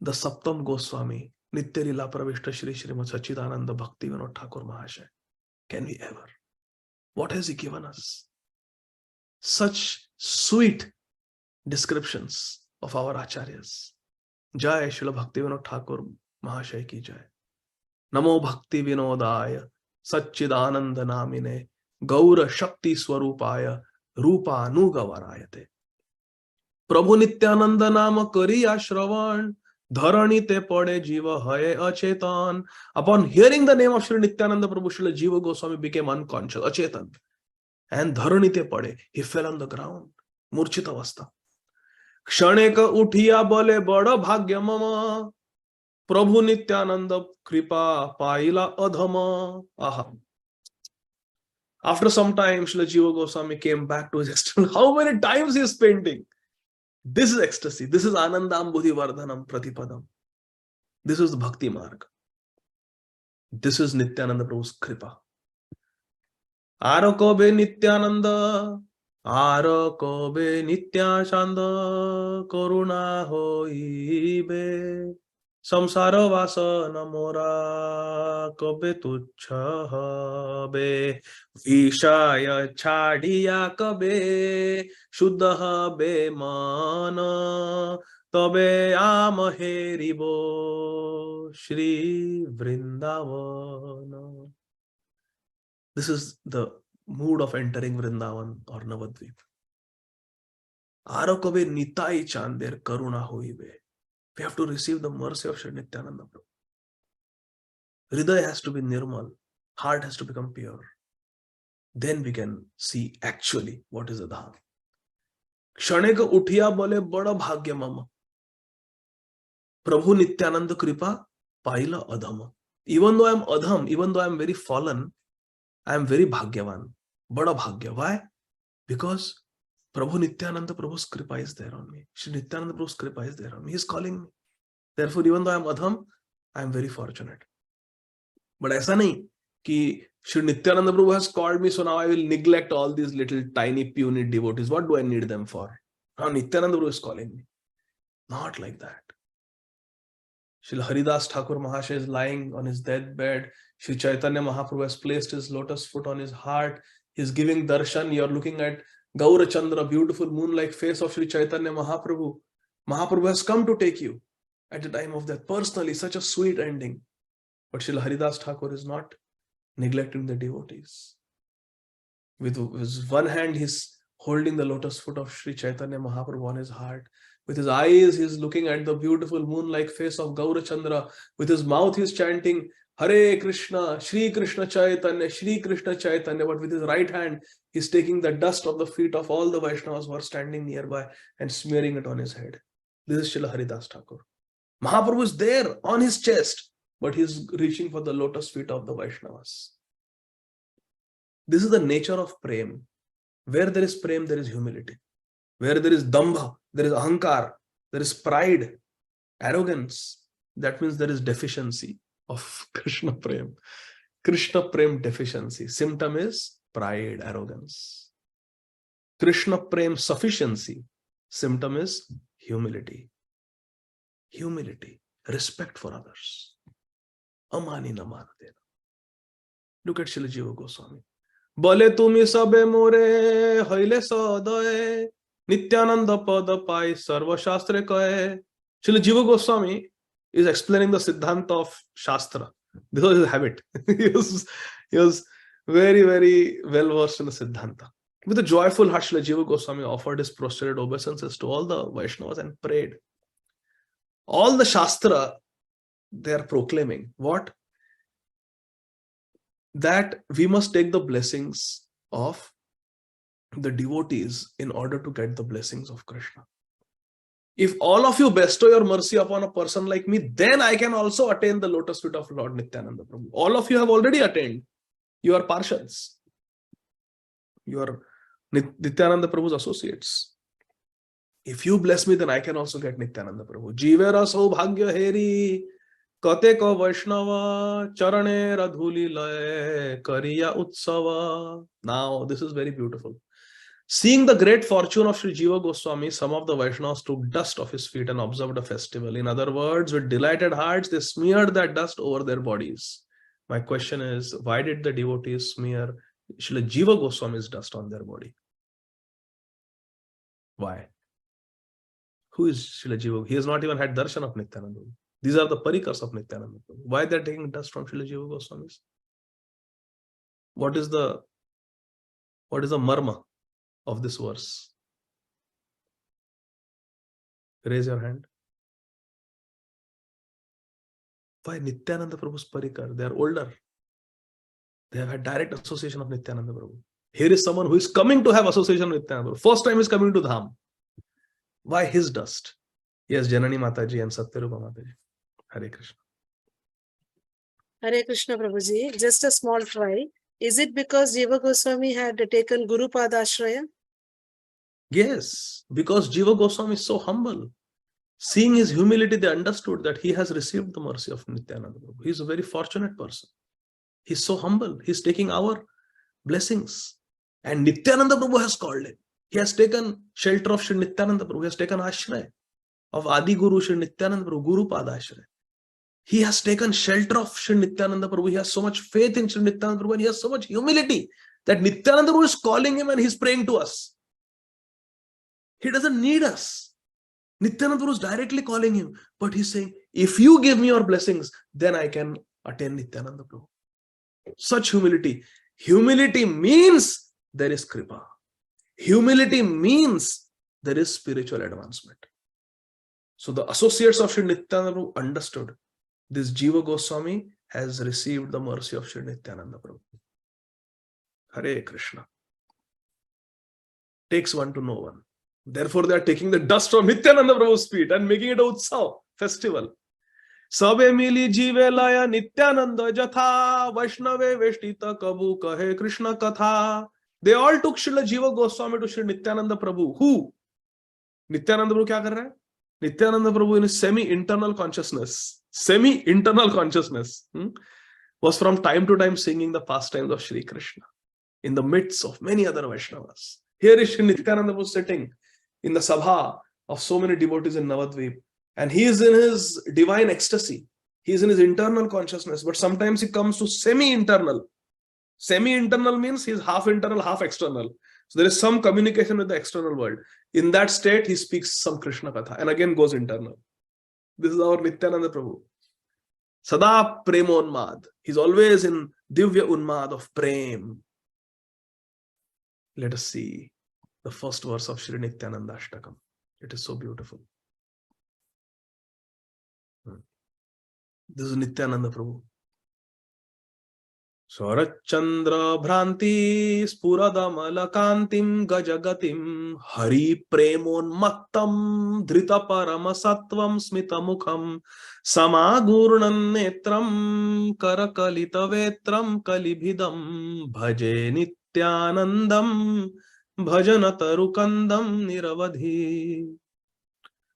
the Saptam Goswami, Nitya Lila Pravishta Shri Srimad Sachidananda Bhakti Vinod Thakur Mahasaya? Can we ever? What has he given us? Such sweet descriptions of our acharyas. Jai Srila Bhakti Vinod Thakur Mahasaya ki jai. Namo Bhakti Vinodaya Sachidananda Namine Gaura Shakti Swarupaya Rupa Anugavarayate. Prabhu Nityananda Nama Kariya Shravan, Dharani te pade jiva hai achetan. Upon hearing the name of Sri Nityananda Prabhu, Srila Jiva Goswami became unconscious, achetan. And dharani te pade, he fell on the ground, murchita avastha. Kshane ka uthiya bole bada bhagya mama, Prabhu Nityananda kripa paila adhama. Aha. After some time, Srila Jiva Goswami came back to his external. How many times he is painting? This is ecstasy. This is Anandam Buddhi Vardhanam Pratipadam. This is the Bhakti Marg. This is Nityananda Prabhu's Kripa. Arakobe Nityananda, Arakobe Nityashanda, Koruna hoibe, Samsara Vasana Mora, Kobe Tuchha be, Vishaya Chadiya Kabe, Shuddha be Mana, Tabe Amaheribo, Shri Vrindavana. This is the mood of entering Vrindavan or Navadvip. Arakobe Nitai Chander Karuna hoibe. We have to receive the mercy of Sri Nityananda Prabhu. Hridaya has to be nirmal. Heart has to become pure. Then we can see actually what is the dham. Kshane ka uthiya bole bada bhagya mama. Prabhu Nityananda Kripa Paila Adhama. Even though I am Adham, even though I am very fallen, I am very Bhagyavan. Bada Bhagya. Why? Because Prabhu Nityananda Prabhu's Kripa is there on me. Shri Nityananda Prabhu's Kripa is there on me. He is calling me. Therefore, even though I am Adham, I am very fortunate. But aisa nahi ki Shri Nityananda Prabhu has called me, so now I will neglect all these little tiny puny devotees. What do I need them for? Now Nityananda Prabhu is calling me. Not like that. Shri Haridas Thakur Mahasaya is lying on his deathbed. Shri Caitanya Mahaprabhu has placed his lotus foot on his heart. He is giving darshan. You are looking at Gaura Chandra, beautiful moon-like face of Shri Caitanya Mahaprabhu. Mahaprabhu has come to take you at the time of death. Personally, such a sweet ending. But Shri Haridas Thakur is not neglecting the devotees. With his one hand, he's holding the lotus foot of Shri Caitanya Mahaprabhu on his heart. With his eyes, he's looking at the beautiful moon-like face of Gaura Chandra. With his mouth, he's chanting Hare Krishna, Shri Krishna Chaitanya, Shri Krishna Chaitanya. But with his right hand, he's taking the dust of the feet of all the Vaishnavas who are standing nearby and smearing it on his head. This is Srila Haridas Thakur. Mahaprabhu is there on his chest, but he's reaching for the lotus feet of the Vaishnavas. This is the nature of prem. Where there is prem, there is humility. Where there is dambha, there is ahankar, there is pride, arrogance. That means there is deficiency of Krishna prem. Krishna prem deficiency. Symptom is pride, arrogance. Krishna prem sufficiency. Symptom is humility. Humility, respect for others. Amani namanatena. Look at Srila Jiva Goswami. Bale tumi sabe more haile sadaye Nityananda pada pai sarva shastre kaye. Srila Jiva Goswami is explaining the Siddhanta of Shastra. This was his habit. he was very, very well versed in the Siddhanta. With a joyful heart, Srila Jiva Goswami offered his prostrated obeisances to all the Vaishnavas and prayed. All the Shastra, they are proclaiming what? That we must take the blessings of the devotees in order to get the blessings of Krishna. If all of you bestow your mercy upon a person like me, then I can also attain the lotus feet of Lord Nityananda Prabhu. All of you have already attained. You are parshas. You are Nityananda Prabhu's associates. If you bless me, then I can also get Nityananda Prabhu. Jivera saubhagya heri kate ko Vaishnava charane radhuli laye kariya utsava. Now, this is very beautiful. Seeing the great fortune of Sri Jiva Goswami, some of the Vaishnavas took dust off his feet and observed a festival. In other words, with delighted hearts, they smeared that dust over their bodies. My question is, why did the devotees smear Srila Jiva Goswami's dust on their body? Why? Who is Srila Jiva? He has not even had darshan of Nityananda. These are the parikars of Nityananda. Why they are taking dust from Srila Jiva Goswami's? What is the marma of this verse? Raise your hand. Why Nityananda Prabhu's parikar? They are older. They have had direct association of Nityananda Prabhu. Here is someone who is coming to have association with Nityananda Prabhu. First time he is coming to Dham. Why his dust? Yes, Janani Mataji and Satyarupa Mataji. Hare Krishna. Hare Krishna Prabhuji. Just a small try. Is it because Jiva Goswami had taken Guru Padashraya? Yes, because Jiva Goswami is so humble. Seeing his humility, they understood that he has received the mercy of Nityananda Prabhu. He is a very fortunate person. He is so humble. He is taking our blessings. And Nityananda Prabhu has called him. He has taken shelter of Shri Nityananda Prabhu. He has taken Ashraya of Ādi Guru Shri Nityananda Prabhu, Guru Padashraya. He has taken shelter of Shri Nityananda Prabhu. He has so much faith in Shri Nityananda Prabhu and he has so much humility that Nityananda Prabhu is calling him and he is praying to us. He doesn't need us. Nityananda Prabhu is directly calling him, but he's saying, if you give me your blessings, then I can attain Nityananda Prabhu. Such humility. Humility means there is kripa. Humility means there is spiritual advancement. So the associates of Sri Nityananda Prabhu understood this Jiva Goswami has received the mercy of Sri Nityananda Prabhu. Hare Krishna. Takes one to know one. Therefore, they are taking the dust from Nityananda Prabhu's feet and making it a utsav festival. Sabe mili jive laya nityananda jatha, Vaishnave veshtita kabu kahe Krishna katha. They all took Srila Jiva Goswami to Sri Nityananda Prabhu. Who? Nityananda Prabhu kya kar raha hai? Nityananda Prabhu in his semi-internal consciousness, was from time to time singing the pastimes of Shri Krishna in the midst of many other Vaishnavas. Here is Sri Nityananda Prabhu sitting in the sabha of so many devotees in Navadvip, and he is in his divine ecstasy. He is in his internal consciousness, but sometimes he comes to semi-internal. Semi-internal means he is half internal, half external. So there is some communication with the external world. In that state, he speaks some Krishna Katha and again goes internal. This is our Nityananda Prabhu. Sada Premo Unmad. He's always in Divya Unmad of Prem. Let us see the first verse of Shri Nityananda Ashtakam. It is so beautiful. This is Nityananda Prabhu. Swarachandra Bhranti Spuradamalakantim Gajagatim Hari Premon Mattam Dhrita Paramasatvam Smitamukham Samagurnan Netram Karakalita Vetram Kalibhidam Bhaje Nityanandam Bhajanataru Niravadhi.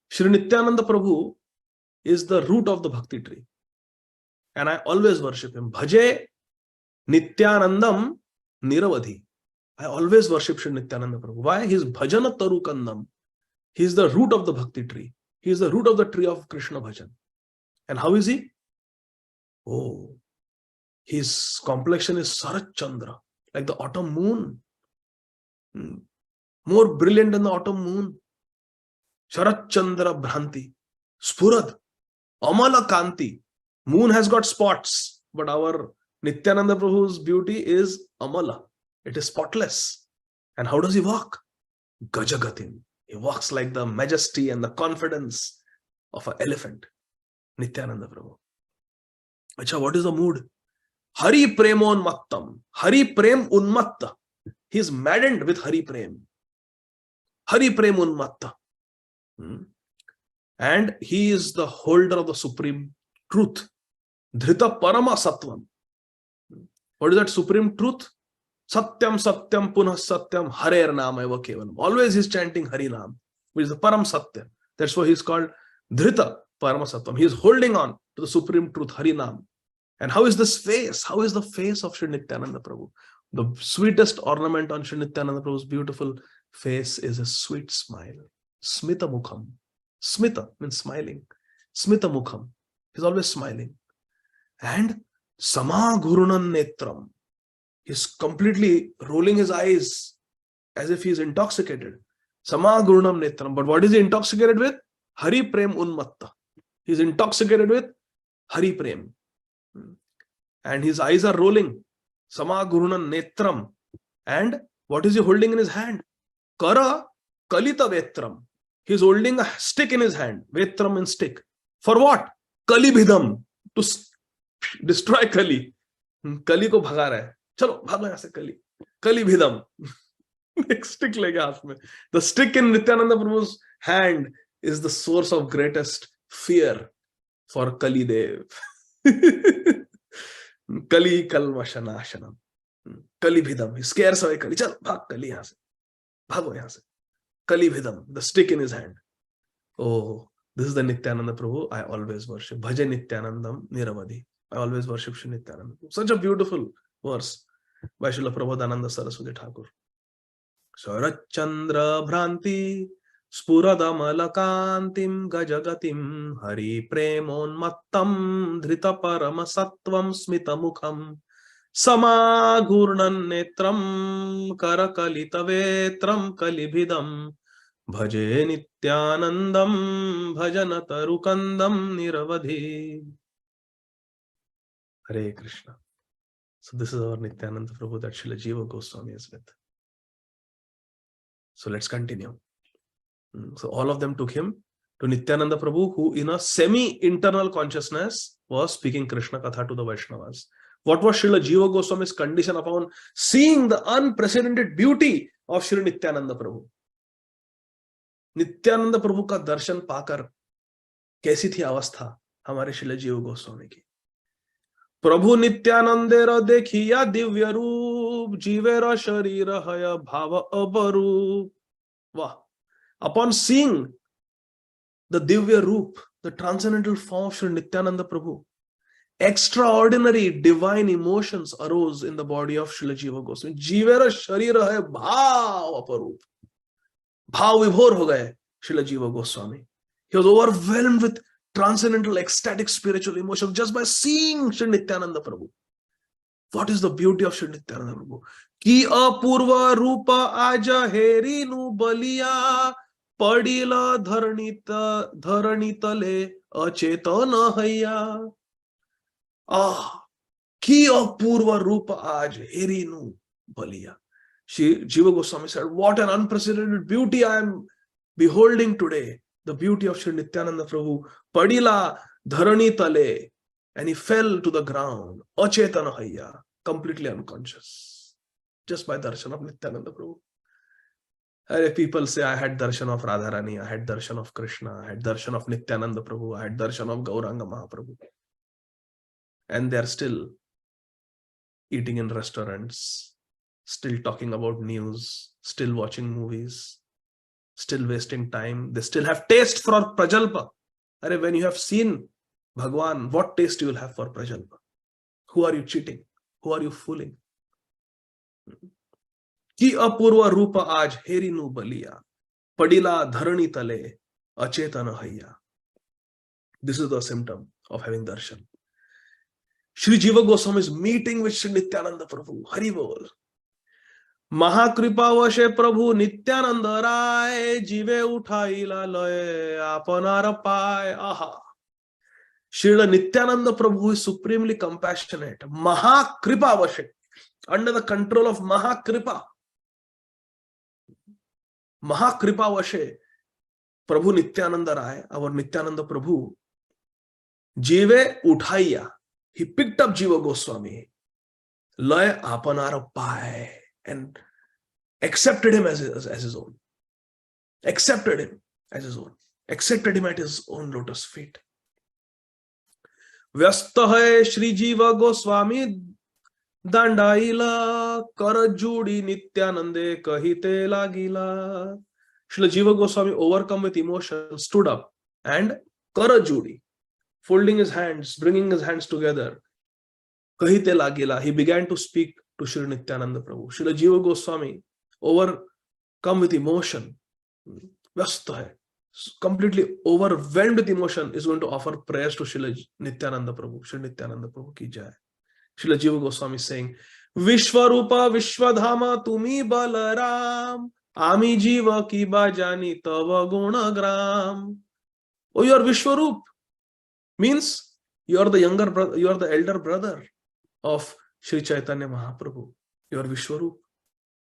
Shri Nityananda Prabhu is the root of the Bhakti tree, and I always worship him. Bhaje Nityanandam Niravadhi. I always worship Shri Nityananda Prabhu. Why? He is Bhajana Tarukandam. He is the root of the Bhakti tree. He is the root of the tree of Krishna Bhajan. And how is he? Oh, his complexion is Sarat Chandra, like the autumn moon. More brilliant than the autumn moon. Sharat Chandra Bhranti. Spurad. Amala Kanti. Moon has got spots, but our Nityananda Prabhu's beauty is Amala. It is spotless. And how does he walk? Gajagatim. He walks like the majesty and the confidence of an elephant. Nityananda Prabhu. Acha, what is the mood? Hari Premon Mattam. Hari Prem Unmatta. He is maddened with Hari Prem. Hari Prem Unmatta. And he is the holder of the supreme truth. Dhrita Parama Sattvam. What is that supreme truth? Satyam Satyam Punah Satyam Harer Nam Eva Kevalam. Always he's chanting Hari Nam, which is the Param Satya. That's why he's called Dhrita Parama Satyam. He is holding on to the supreme truth, Hari Nam. And how is this face? How is the face of Sri Nityananda Prabhu? The sweetest ornament on Sri Nityananda Prabhu's beautiful face is a sweet smile. Smita Mukham. Smita means smiling. Smita Mukham. He's always smiling. And Samagurunan Netram. He's completely rolling his eyes as if he's intoxicated. Samagurunam Netram. But what is he intoxicated with? Hari Prem Unmatta. He's intoxicated with Hari Prem. And his eyes are rolling. Samagurunan Netram. And what is he holding in his hand? Kara Kalita Vetram. He's holding a stick in his hand. Vetram and stick. For what? Kalibhidam. To destroy Kali. Kali ko bhaga raha hai. Chalo, bhago yahan se Kali. Kalibhidam. Stick lege haath mein. The stick in Nityananda Prabhu's hand is the source of greatest fear for Kali Dev. Kali Kalmashanashanam. Kalibhidam. He scares away Kali. Chalo, bhag Kali yahan se. Bhago yahan se. Kalibhidam. The stick in his hand. Oh, this is the Nityananda Prabhu I always worship. Bhaja Nityanandam Niravadhi. I always worship Shri Nityananda. Such a beautiful verse by Srila Prabodhananda Saraswati Thakur. Sarat Chandra Bhranti Spuradamalakantim Gajagatim Hari Premon Mattam Dhrita Paramasatvam Smitamukham Samagurnan Netram Karakalita Vetram Kalibhidam Bhaje Nityanandam Bhajanataru Niravadhi. Hare Krishna. So this is our Nityananda Prabhu that Srila Jiva Goswami is with. So let's continue. So all of them took him to Nityananda Prabhu, who in a semi-internal consciousness was speaking Krishna Katha to the Vaishnavas. What was Srila Jiva Goswami's condition upon seeing the unprecedented beauty of Sri Nityananda Prabhu? Nityananda Prabhu ka darshan pakar कैसी थी अवस्था हमारे श्रील जीव गोस्वामी की। प्रभु नित्यानंदेर देखिया दिव्य रूप, जीवेर शरीर हय भाव अबरूप। वाह! Upon seeing the Divya Roop, the transcendental form of Sri Nityananda Prabhu, extraordinary divine emotions arose in the body of Srila Jiva Goswami. Jivera sharira hai bhav aparoop. Bhav vibhor ho gaye Srila Jiva Goswami. He was overwhelmed with transcendental ecstatic spiritual emotions just by seeing Sri Nityananda Prabhu. What is the beauty of Sri Nityananda Prabhu? Ki apurva rupa aja heri nu baliya, padila dharanitale achetana hayya. Ki apurva rupa aj heri nu baliya. Jiva Goswami said, what an unprecedented beauty I am beholding today. The beauty of Sri Nityananda Prabhu. Padila dharanitale. And he fell to the ground. Achetana hayya. Completely unconscious. Just by darshan of Nityananda Prabhu. People say, I had darshan of Radharani, I had darshan of Krishna, I had darshan of Nityananda Prabhu, I had darshan of Gauranga Mahaprabhu. And they're still eating in restaurants, still talking about news, still watching movies, still wasting time. They still have taste for Prajalpa. When you have seen Bhagwan, what taste you will have for Prajalpa? Who are you cheating? Who are you fooling? Ki apurva rupa aj heri nu baliya, padila dharani tale achetana hayya. This is the symptom of having darshan. Shri Jiva Goswami's meeting with Shri Nityananda Prabhu. Hari bol. Mahakripa vashe Prabhu Nityananda Rai, jive uthaila loye apanar pai. Aha. Srila Nityananda Prabhu is supremely compassionate. Mahakripa vashe. Under the control of Mahakripa. Mahakripa vashe. Prabhu Nityananda Rai, our Nityananda Prabhu, jive uthaiya. He picked up Jiva Goswami, loy apanar pai, and accepted him as his own. Accepted him as his own. Accepted him at his own lotus feet. Vyasta hai Shri Jiva Goswami dandaila, kar judi Nityanande kahite lagila. Shri Jiva Goswami, overcome with emotion, stood up and kar judi, folding his hands, bringing his hands together. Kahite lagila. He began to speak to Shri Nityananda Prabhu. Shri Jiva Goswami, overcome with emotion, vyasta hai, completely overwhelmed with emotion, is going to offer prayers to Shri Nityananda Prabhu. Shri Nityananda Prabhu ki jai. Shri Jiva Goswami is saying, Vishwarupa Vishwadhama Tumi Balaram, Ami Jiva ki bajani tava gunagram. Oh, you are Vishwarup. Means you are the younger brother, you are the elder brother of Sri Caitanya Mahaprabhu. You are Vishwarup.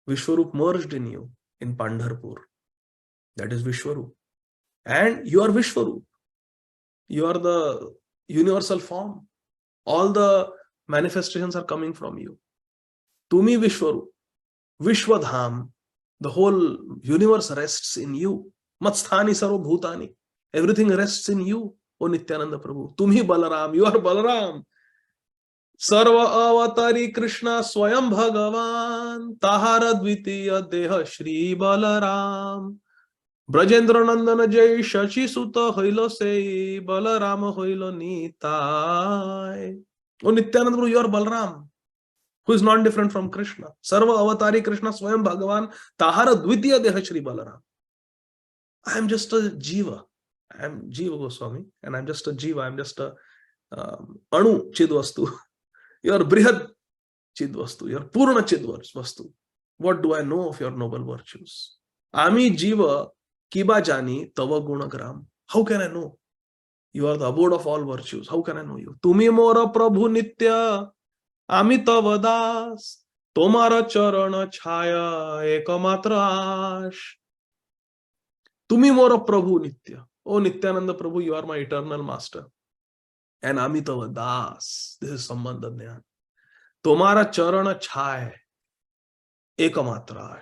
Vishwarup merged in you in Pandharpur. That is Vishwarup. And you are Vishwarup. You are the universal form. All the manifestations are coming from you. Tumi Vishwarup. Vishwadham. The whole universe rests in you. Matsthani sarva bhutani. Everything rests in you, O Nityananda Prabhu. Tumhi Balaram. You are Balaram. Sarva avatari Krishna Swayam Bhagavan. Tahara dvitiya deha Shri Balaram. Brajendra Nandana Jai Shachi Sutta Hoilo Sei Balarama Hoilo Nitai. O Nityananda Prabhu, you are Balaram, who is not different from Krishna. Sarva avatari Krishna Swayam Bhagavan. Tahara dvitiya deha Shri Balaram. I am just a Jiva. I am Jiva Goswami, and I am just a Jiva. I am just a Anu Chidvastu. You are Brihad Chidvastu. You are Purna Chidvastu. What do I know of your noble virtues? Ami Jiva Kiba Jani Tava Gunagram. How can I know? You are the abode of all virtues. How can I know you? Tumi Mora Prabhu Nitya Ami Tava Das Tomara Charana Chhaya Ekamatra Ash. Tumi Mora Prabhu Nitya. Oh Nityananda Prabhu, you are my eternal master. And Amitava Das. This is Sambandha Dhyan. Tomara Charana Chhaya Ekamatrash.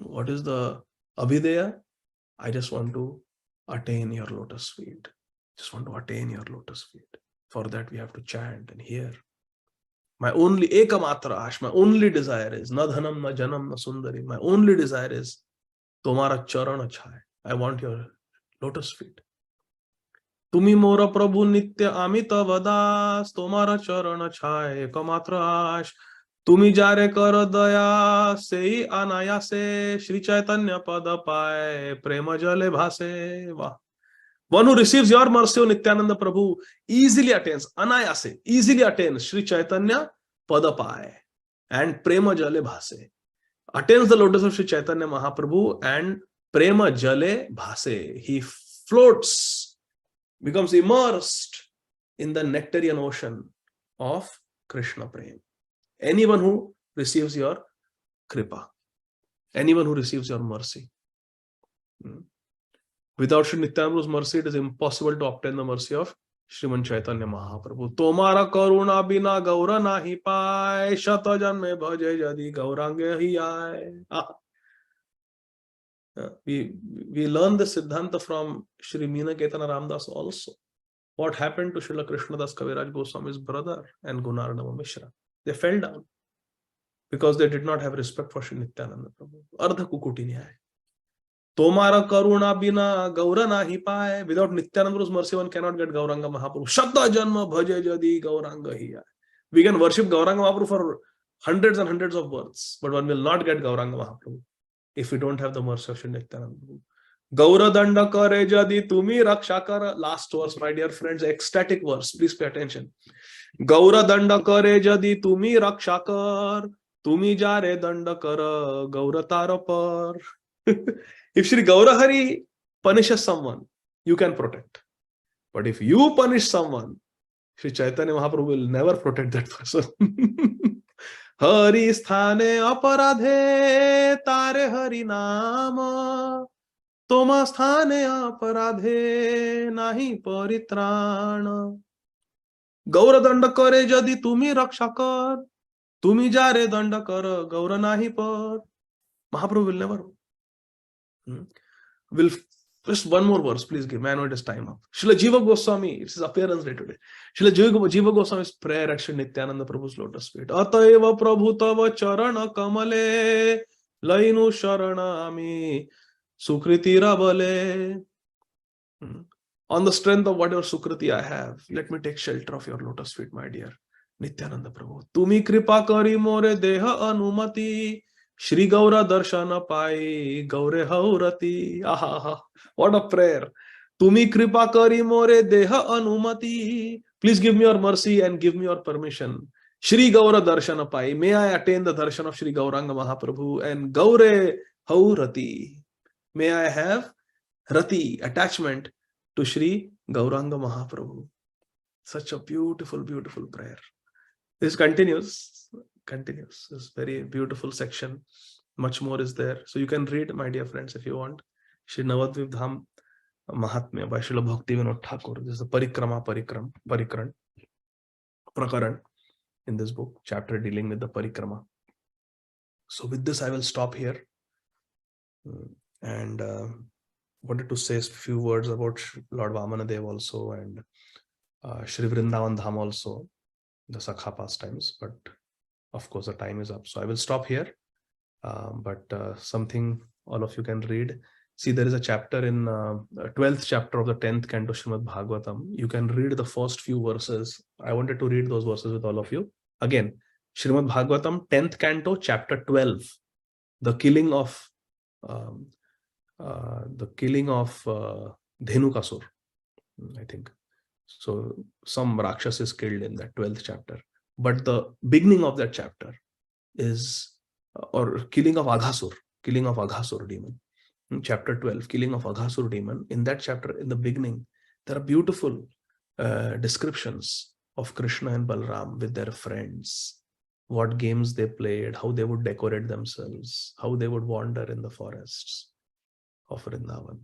What is the Abhideya? I just want to attain your lotus feet. Just want to attain your lotus feet. For that we have to chant and hear. My only ekamatra ash, my only desire is na dhanam, na janam, na sundari. My only desire is tomara charana chai. I want your lotus feet. Tumi mora prabhu nitya amita vadas, tomara charana chai ekamatra ash. Tumi jare kar daya sei anayase, Shri Caitanya pada paye prema jale bhase. Vah. One who receives your mercy, O Nityananda Prabhu, easily attains, anayase, easily attains Shri Caitanya Padapaye and Prema Jale Bhase. Attains the lotus of Shri Chaitanya Mahaprabhu and Prema Jale Bhase. He floats, becomes immersed in the nectarian ocean of Krishna Prem. Anyone who receives your kripa, anyone who receives your mercy. Without Shri Nityananda's mercy, it is impossible to obtain the mercy of Shriman Chaitanya Mahaprabhu. Tomara karuna bina gaura nahi paye, shata janme bhaje jadi gaurange hi aaye. We learn the Siddhanta from Shri Meena Caitanya Ramdas also. What happened to Srila Krishnadas Kaviraj Goswami's brother and Gunarnava Mishra? They fell down because they did not have respect for Shri Nityananda Prabhu. Ardha kukuti nyaya. Tomara karuna bina gaura nahi paye. Without Nityananda's mercy, one cannot get Gauranga Mahaprabhu. Shata janma bhaje jadi gauranga hi aaye. We can worship Gauranga Mahaprabhu for hundreds and hundreds of births, but one will not get Gauranga Mahaprabhu if we don't have the mercy of Shri Nityananda. Gaura danda kare jadi tumi raksha kara. Last verse, my dear friends, ecstatic verse. Please pay attention. Gaura danda kare jadi tumi raksha kar, tumi jare danda kara gaura tara par. If Shri Gaurahari punishes someone, you can protect. But if you punish someone, Shri Chaitanya Mahaprabhu will never protect that person. Hari sthane aparadhe tare hari nama, toma sthane aparadhe nahi paritrana. Gaura danda kare jadi tumi raksha kar, tumi jare danda kar gaura nahi par. Mahaprabhu will never. Will just one more verse, please give. Man, it is time up. Srila Jiva Goswami, it's his appearance day today. Srila Jiva Goswami's prayer at Shri Nityananda Prabhu's lotus feet. Ataiva Prabhu tava charana kamale, lainu sharanami, sukriti rabale. On the strength of whatever sukriti I have, let me take shelter of your lotus feet, my dear Nityananda Prabhu. Tumi kripa kari more deha anumati, Shri Gaura Darshana Pai Gaure Haurati. Aha, what a prayer. Tumi Kripa Kari More Deha Anumati. Please give me your mercy and give me your permission. Shri Gaura Darshana Pai. May I attain the darshan of Shri Gauranga Mahaprabhu and Gaure Haurati. May I have Rati, attachment to Shri Gauranga Mahaprabhu. Such a beautiful, beautiful prayer. This continues. This very beautiful section. Much more is there. So you can read, my dear friends, if you want. Shri Navadvip Dham Mahatmya by Srila Bhakti Vinod Thakur. This is the Parikaran Prakaran in this book, chapter dealing with the Parikrama. So with this, I will stop here. And wanted to say a few words about Lord Vamanadev also and Shri Vrindavan Dham also, the Sakha pastimes. But of course, the time is up. So I will stop here. But something all of you can read. See, there is a chapter in 12th chapter of the 10th canto Srimad Bhagavatam. You can read the first few verses. I wanted to read those verses with all of you. Again, Srimad Bhagavatam, 10th canto, chapter 12. The killing of Dhenukasur, I think. So some Rakshas is killed in that 12th chapter. But the beginning of that chapter is, or killing of Aghasur demon. In chapter 12, killing of Aghasur demon. In that chapter, in the beginning, there are beautiful descriptions of Krishna and Balram with their friends, what games they played, how they would decorate themselves, how they would wander in the forests of Vrindavan.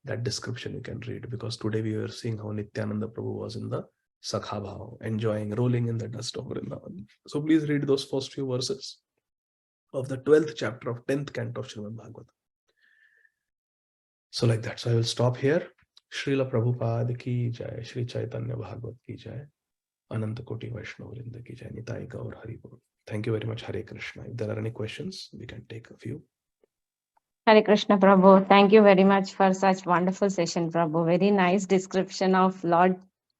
That description you can read, because today we were seeing how Nityananda Prabhu was in the Sakha Bhava, enjoying, rolling in the dust of Vrindavan. So please read those first few verses of the 12th chapter of 10th canto of Srimad Bhagavatam. So like that. So I will stop here. Srila Prabhupada ki jai, Shri Caitanya Bhagavat ki jai, Ananta Koti Vaishnava Vrinda ki jai, Nitai Gaur Hari Bol. Thank you very much. Hare Krishna. If there are any questions, we can take a few. Hare Krishna, Prabhu. Thank you very much for such wonderful session, Prabhu. Very nice description of Lord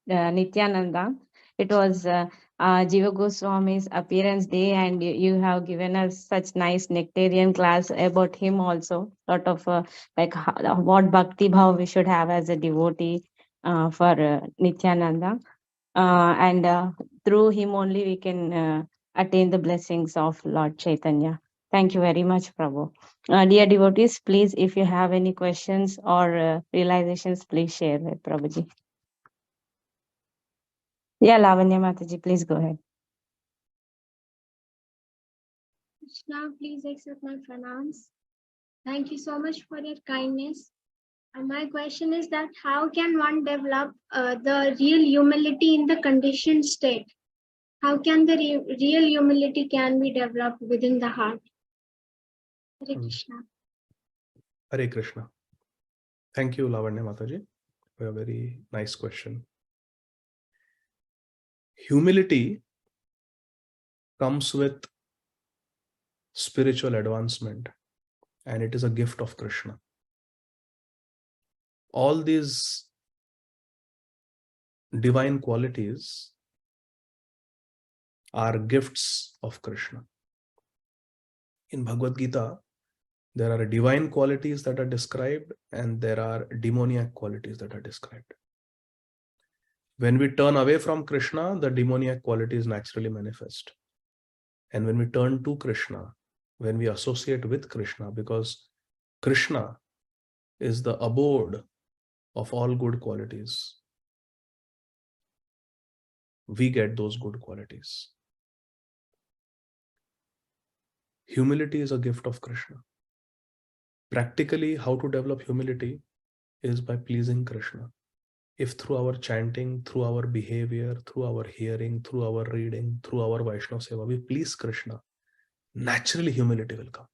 Nityananda. It was Jiva Goswami's appearance day, and you have given us such nice nectarian class about him also. Lot of what bhakti bhav we should have as a devotee for Nityananda. And through him only we can attain the blessings of Lord Chaitanya. Thank you very much, Prabhu. Dear devotees, please, if you have any questions or realizations, please share with Prabhuji. Yeah, Lavanya Mataji, please go ahead. Krishna, please accept my pranams. Thank you so much for your kindness. And my question is that how can one develop the real humility in the conditioned state? How can the real humility can be developed within the heart? Hare Krishna. Hare Krishna. Thank you, Lavanya Mataji, for a very nice question. Humility comes with spiritual advancement, and it is a gift of Krishna. All these divine qualities are gifts of Krishna. In Bhagavad Gita, there are divine qualities that are described, and there are demoniac qualities that are described. When we turn away from Krishna, the demoniac qualities naturally manifest. And when we turn to Krishna, when we associate with Krishna, because Krishna is the abode of all good qualities, we get those good qualities. Humility is a gift of Krishna. Practically, how to develop humility is by pleasing Krishna. If through our chanting, through our behavior, through our hearing, through our reading, through our Vaishnava Seva, we please Krishna, naturally humility will come.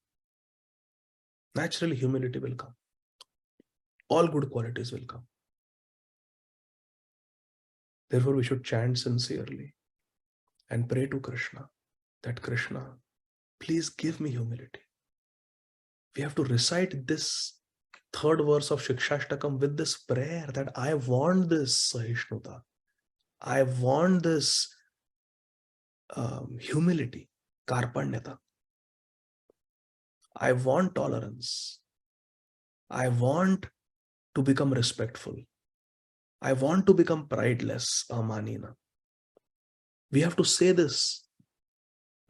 Naturally humility will come. All good qualities will come. Therefore, we should chant sincerely and pray to Krishna that Krishna, please give me humility. We have to recite this third verse of Shikshashtakam with this prayer that I want this Sahishnuta. I want this humility, Karpanyata. I want tolerance. I want to become respectful. I want to become prideless, amanina. We have to say this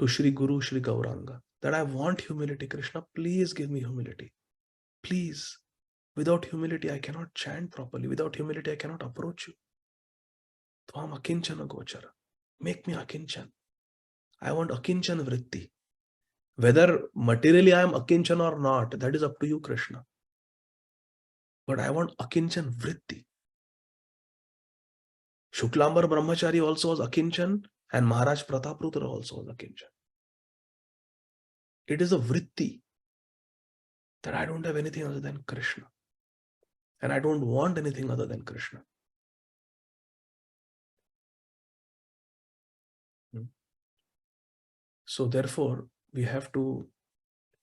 to Shri Guru, Shri Gauranga, that I want humility. Krishna, please give me humility. Please. Without humility, I cannot chant properly. Without humility, I cannot approach you. Tvam akinchana gochara. Make me akinchan. I want akinchan vritti. Whether materially I am akinchan or not, that is up to you, Krishna. But I want akinchan vritti. Shuklambar Brahmachari also was akinchan, and Maharaj Prataprutra also was akinchan. It is a vritti that I don't have anything other than Krishna. And I don't want anything other than Krishna. So therefore, we have to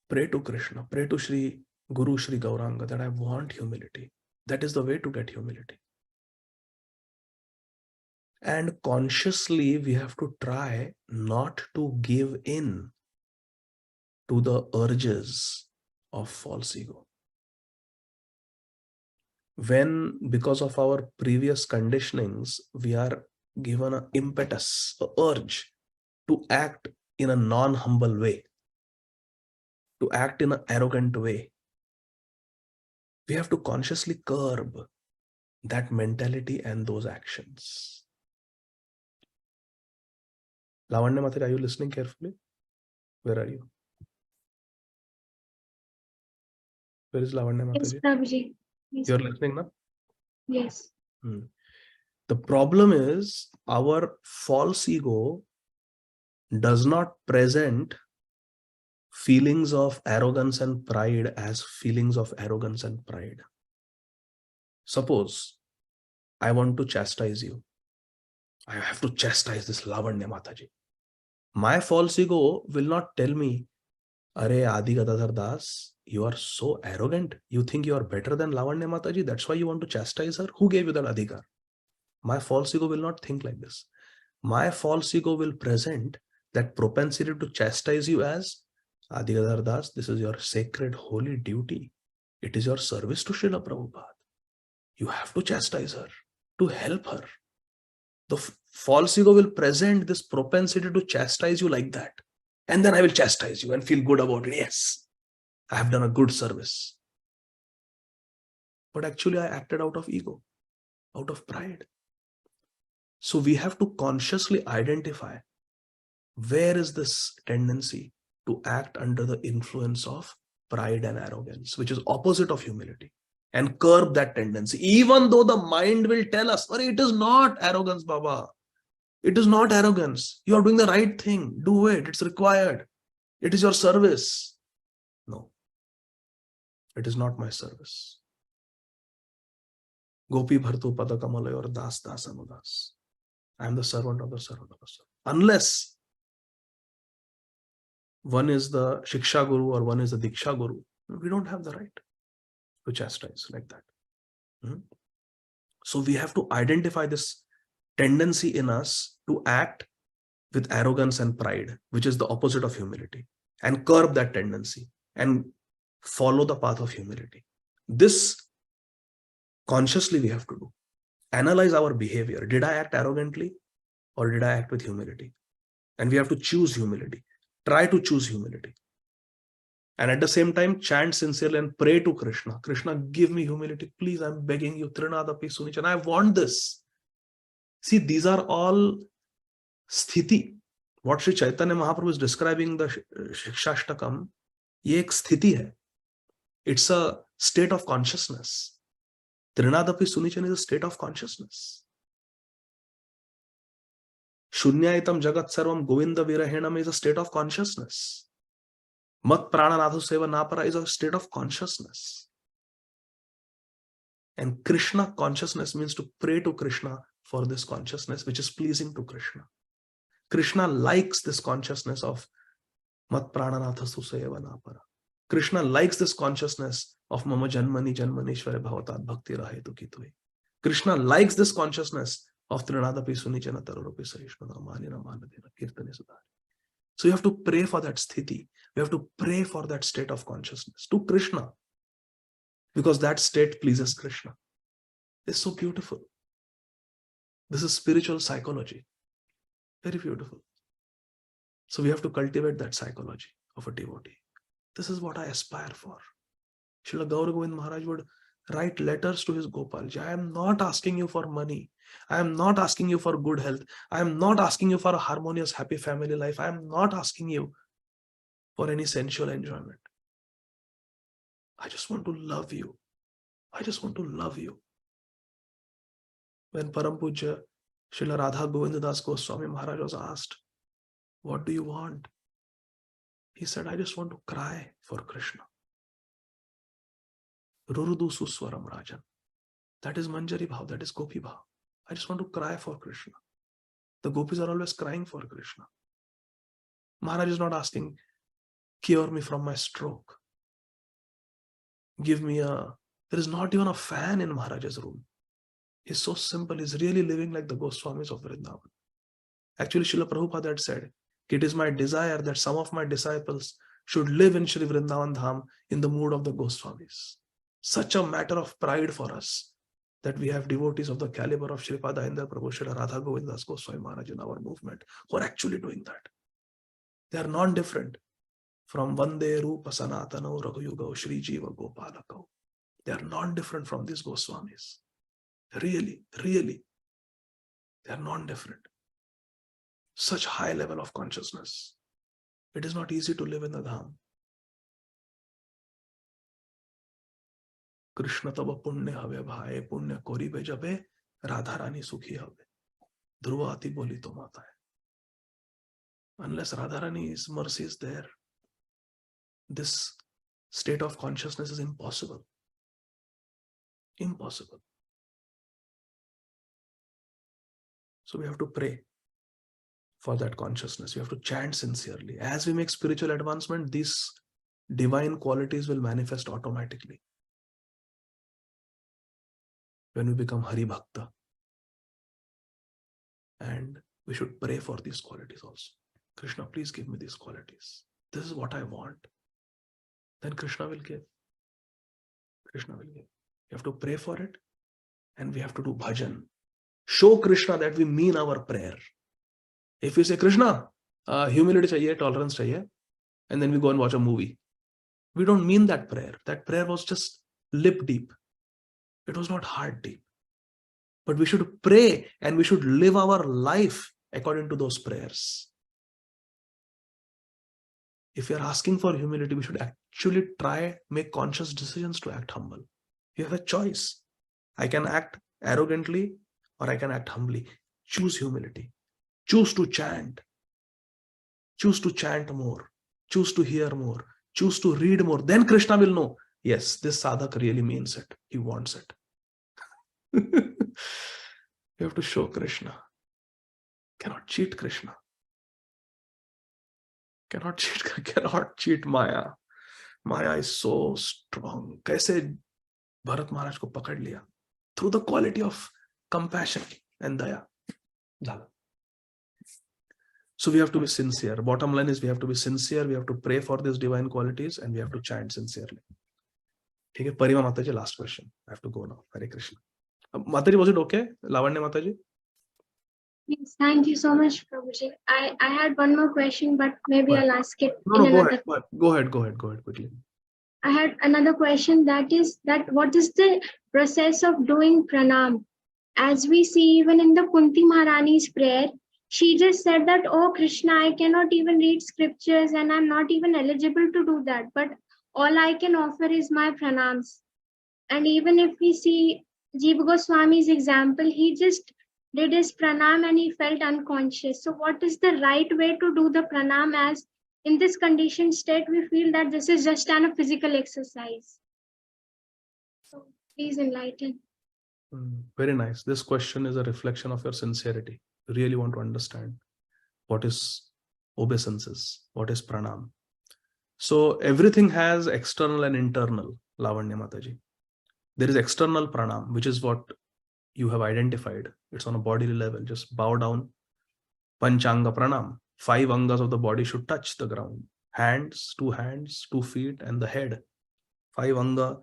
pray to Krishna, pray to Shri Guru, Shri Gauranga, that I want humility. That is the way to get humility. And consciously, we have to try not to give in to the urges of false ego. When, because of our previous conditionings, we are given an impetus, an urge to act in a non-humble way, to act in an arrogant way, we have to consciously curb that mentality and those actions. Lavanya Mataji, are you listening carefully? Where are you? Where is Lavanya Yes, Mataji? Prabhuji. Yes. You're listening now? Yes. The problem is our false ego does not present feelings of arrogance and pride as feelings of arrogance and pride. Suppose I want to chastise you. I have to chastise this Lavanya Mataji. My false ego will not tell me, Are Ādi Gadādhara Dāsa, you are so arrogant. You think you are better than Lavanya Mataji. That's why you want to chastise her. Who gave you that adhikar? My false ego will not think like this. My false ego will present that propensity to chastise you as Ādi Gadādhara Dāsa, this is your sacred, holy duty. It is your service to Srila Prabhupada. You have to chastise her, to help her. The false ego will present this propensity to chastise you like that. And then I will chastise you and feel good about it. Yes, I have done a good service. But actually I acted out of ego, out of pride. So we have to consciously identify where is this tendency to act under the influence of pride and arrogance, which is opposite of humility, and curb that tendency, even though the mind will tell us, it is not arrogance, Baba. It is not arrogance. You are doing the right thing. Do it. It's required. It is your service. No, it is not my service. Gopi Bhartu Padakamalay or Das Das Anudas. I am the servant of the servant of the servant. Unless one is the Shiksha Guru or one is the Diksha Guru, we don't have the right to chastise like that. So we have to identify this tendency in us to act with arrogance and pride, which is the opposite of humility, and curb that tendency and follow the path of humility. This consciously we have to do. Analyze our behavior. Did I act arrogantly or did I act with humility? And we have to choose humility. Try to choose humility. And at the same time, chant sincerely and pray to Krishna. Krishna, give me humility. Please, I'm begging you. Trinadapi Sunichan. I want this. See, these are all sthiti. What Sri Caitanya Mahaprabhu is describing the Shikshashtakam, ye ek sthiti hai. It's a state of consciousness. Trinadapi Sunichan is a state of consciousness. Shunyaitam Jagat Sarvam Govinda Virahenam is a state of consciousness. Mat Prananathu Seva Napara is a state of consciousness. And Krishna consciousness means to pray to Krishna for this consciousness which is pleasing to Krishna. Krishna likes this consciousness of Mat Prananathu Seva Napara. Krishna likes this consciousness of Mama Janmani Janmanishware Bhavatat Bhakti Rahetu Kitui. Krishna likes this consciousness of Trinadapi Sunichana Tarurupi Sahishmana Manina Manadina Kirtani Sudhari. So you have to pray for that sthiti. We have to pray for that state of consciousness to Krishna, because that state pleases Krishna. It's so beautiful. This is spiritual psychology. Very beautiful. So we have to cultivate that psychology of a devotee. This is what I aspire for. Srila Gaura Govind Maharaj would write letters to his Gopalji. I am not asking you for money. I am not asking you for good health. I am not asking you for a harmonious, happy family life. I am not asking you for any sensual enjoyment. I just want to love you. I just want to love you. When Param Pujya Srila Radha Govinda Das Goswami Maharaj was asked, what do you want? He said, I just want to cry for Krishna. Rurudu Suswaram Rajan. That is Manjari Bhav, that is Gopi Bhav. I just want to cry for Krishna. The gopis are always crying for Krishna. Maharaj is not asking, cure me from my stroke. Give me there is not even a fan in Maharaj's room. He's so simple. He's really living like the Goswamis of Vrindavan. Actually, Srila Prabhupada had said, it is my desire that some of my disciples should live in Shri Vrindavan Dham in the mood of the Goswamis. Such a matter of pride for us that we have devotees of the caliber of Shripada Indra Prabhu, Shri Radha Govinda Das Goswami Maharaj in our movement who are actually doing that. They are non-different from Vande Rupa Sanatano Raghuyuga Shri Jiva Gopalakau. They are non-different from these Goswamis. Really, really. They are non-different. Such high level of consciousness. It is not easy to live in the Dham. Krishna taba punya have bhai, punya koribe jabe, Radharani sukhi have. Dhruvati boli to mata hai. Unless Radharani's mercy is there, this state of consciousness is impossible. Impossible. So we have to pray for that consciousness. We have to chant sincerely. As we make spiritual advancement, these divine qualities will manifest automatically. When we become Hari Bhakta. And we should pray for these qualities also. Krishna, please give me these qualities. This is what I want. Then Krishna will give. Krishna will give. We have to pray for it, and we have to do bhajan. Show Krishna that we mean our prayer. If we say, Krishna, humility chahiye, tolerance chahiye, and then we go and watch a movie, we don't mean that prayer. That prayer was just lip deep. It was not heart deep. But we should pray and we should live our life according to those prayers. If we are asking for humility, we should actually make conscious decisions to act humble. You have a choice. I can act arrogantly or I can act humbly. Choose humility. Choose to chant. Choose to chant more. Choose to hear more. Choose to read more. Then Krishna will know, yes, this sadhak really means it. He wants it. You have to show Krishna. Cannot cheat Krishna. Cannot cheat Maya. Maya is so strong. Kaise Bharat Maharaj ko pakad liya? Through the quality of compassion and daya. So we have to be sincere. Bottom line is we have to be sincere. We have to pray for these divine qualities and we have to chant sincerely. Okay, Parima Mataji, last question. I have to go now. Hare Krishna. Mataji, was it okay? Lavanya Mataji? Yes, thank you so much, Prabhuji. I had one more question, but maybe I'll ask it. No, go ahead quickly. I had another question, that is that what is the process of doing pranam? As we see even in the Kunti Maharani's prayer, she just said that, oh Krishna, I cannot even read scriptures and I'm not even eligible to do that. But all I can offer is my pranams. And even if we see Jiva Goswami's example, he just did his pranam and he felt unconscious. So what is the right way to do the pranam, as in this conditioned state we feel that this is just a physical exercise? So please enlighten. Very nice. This question is a reflection of your sincerity. You really want to understand what is obeisances, what is pranam. So everything has external and internal, Lavanya Mataji. There is external pranam, which is what you have identified. It's on a bodily level. Just bow down. Panchanga pranam. 5 angas of the body should touch the ground. Hands, 2 feet, and the head. 5 anga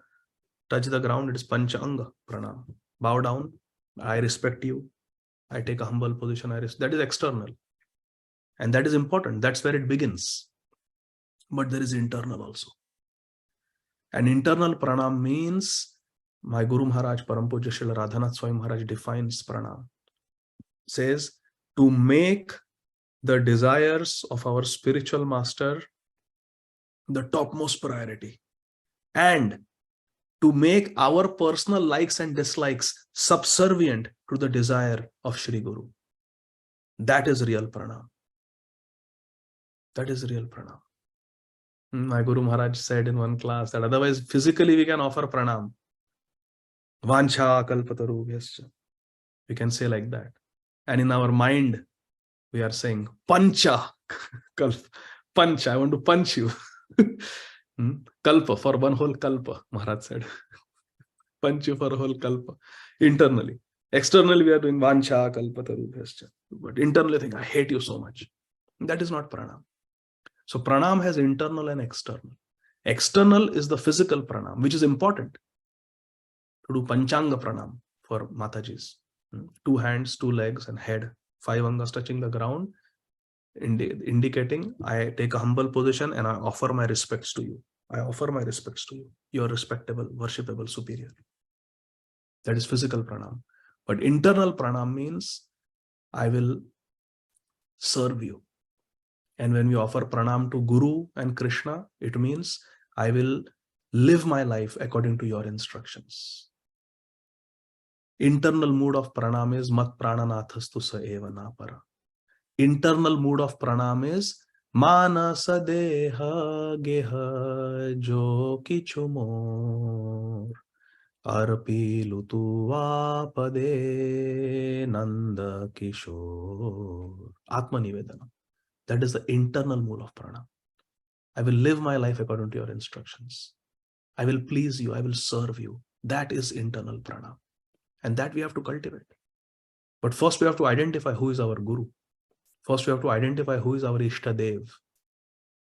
touch the ground. It is Panchanga pranam. Bow down. I respect you. I take a humble position. That is external. And that is important. That's where it begins. But there is internal also. And internal pranam means, my Guru Maharaj, Param Pujya Srila Radhanath Swami Maharaj defines pranam. Says, to make the desires of our spiritual master the topmost priority. And to make our personal likes and dislikes subservient to the desire of Shri Guru. That is real pranam. That is real pranam. My Guru Maharaj said in one class that otherwise physically we can offer pranam. Vancha kalpatarubhyascha. We can say like that. And in our mind, we are saying, Pancha. Punch, I want to punch you. Kalpa, for one whole kalpa, Maharaj said. Punch you for a whole kalpa. Internally. Externally, we are doing Vancha kalpatarubhyascha. But internally, think, I hate you so much. That is not pranam. So pranam has internal and external. External is the physical pranam, which is important. To do Panchanga pranam for Matajis. 2 hands, 2 legs and head. 5 angas touching the ground, indicating I take a humble position and I offer my respects to you. I offer my respects to you. You are respectable, worshipable, superior. That is physical pranam. But internal pranam means I will serve you. And when we offer pranam to Guru and Krishna, it means I will live my life according to your instructions. Internal mood of pranam is mat prananathastu sa eva na para. Internal mood of pranam is manasa deha geha jo kichu mor Arpilu Pade Nanda Kishore. Atma Nivedana. That is the internal mood of pranam. I will live my life according to your instructions. I will please you. I will serve you. That is internal pranam. And that we have to cultivate. But first we have to identify who is our guru. First we have to identify who is our Ishtadev.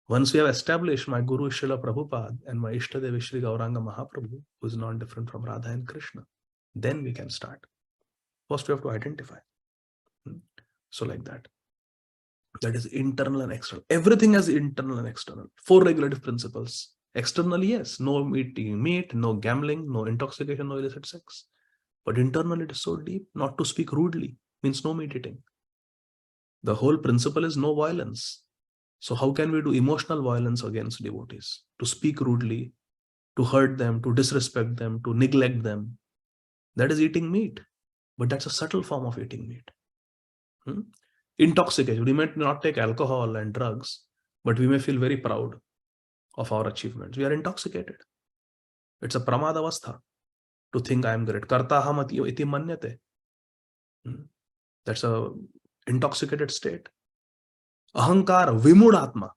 Once we have established my guru is Srila Prabhupada and my Ishtadev is Sri Gauranga Mahaprabhu, who is not different from Radha and Krishna, then we can start. First we have to identify. So like that. That is internal and external. Everything has internal and external. 4 regulative principles. Externally, yes, no eating meat, no gambling, no intoxication, no illicit sex. But internally it is so deep. Not to speak rudely means no meat eating. The whole principle is no violence. So how can we do emotional violence against devotees? To speak rudely, to hurt them, to disrespect them, to neglect them. That is eating meat. But that's a subtle form of eating meat. Intoxication. We may not take alcohol and drugs, but we may feel very proud of our achievements. We are intoxicated. It's a pramadavastha to think I am great. Kartaham iti manyate. That's a intoxicated state. Ahankar vimudatma.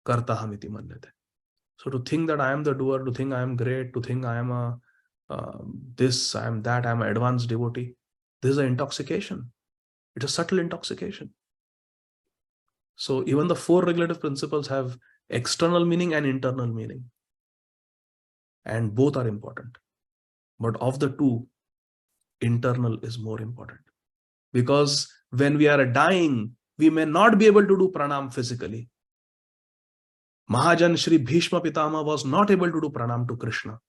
Kartaham iti manyate. So to think that I am the doer, to think I am great, to think I am this, I am that, I am an advanced devotee. This is an intoxication. It's a subtle intoxication. So even the 4 regulative principles have external meaning and internal meaning. And both are important. But of the 2, internal is more important. Because when we are dying, we may not be able to do pranam physically. Mahajan Shri Bhishma Pitama was not able to do pranam to Krishna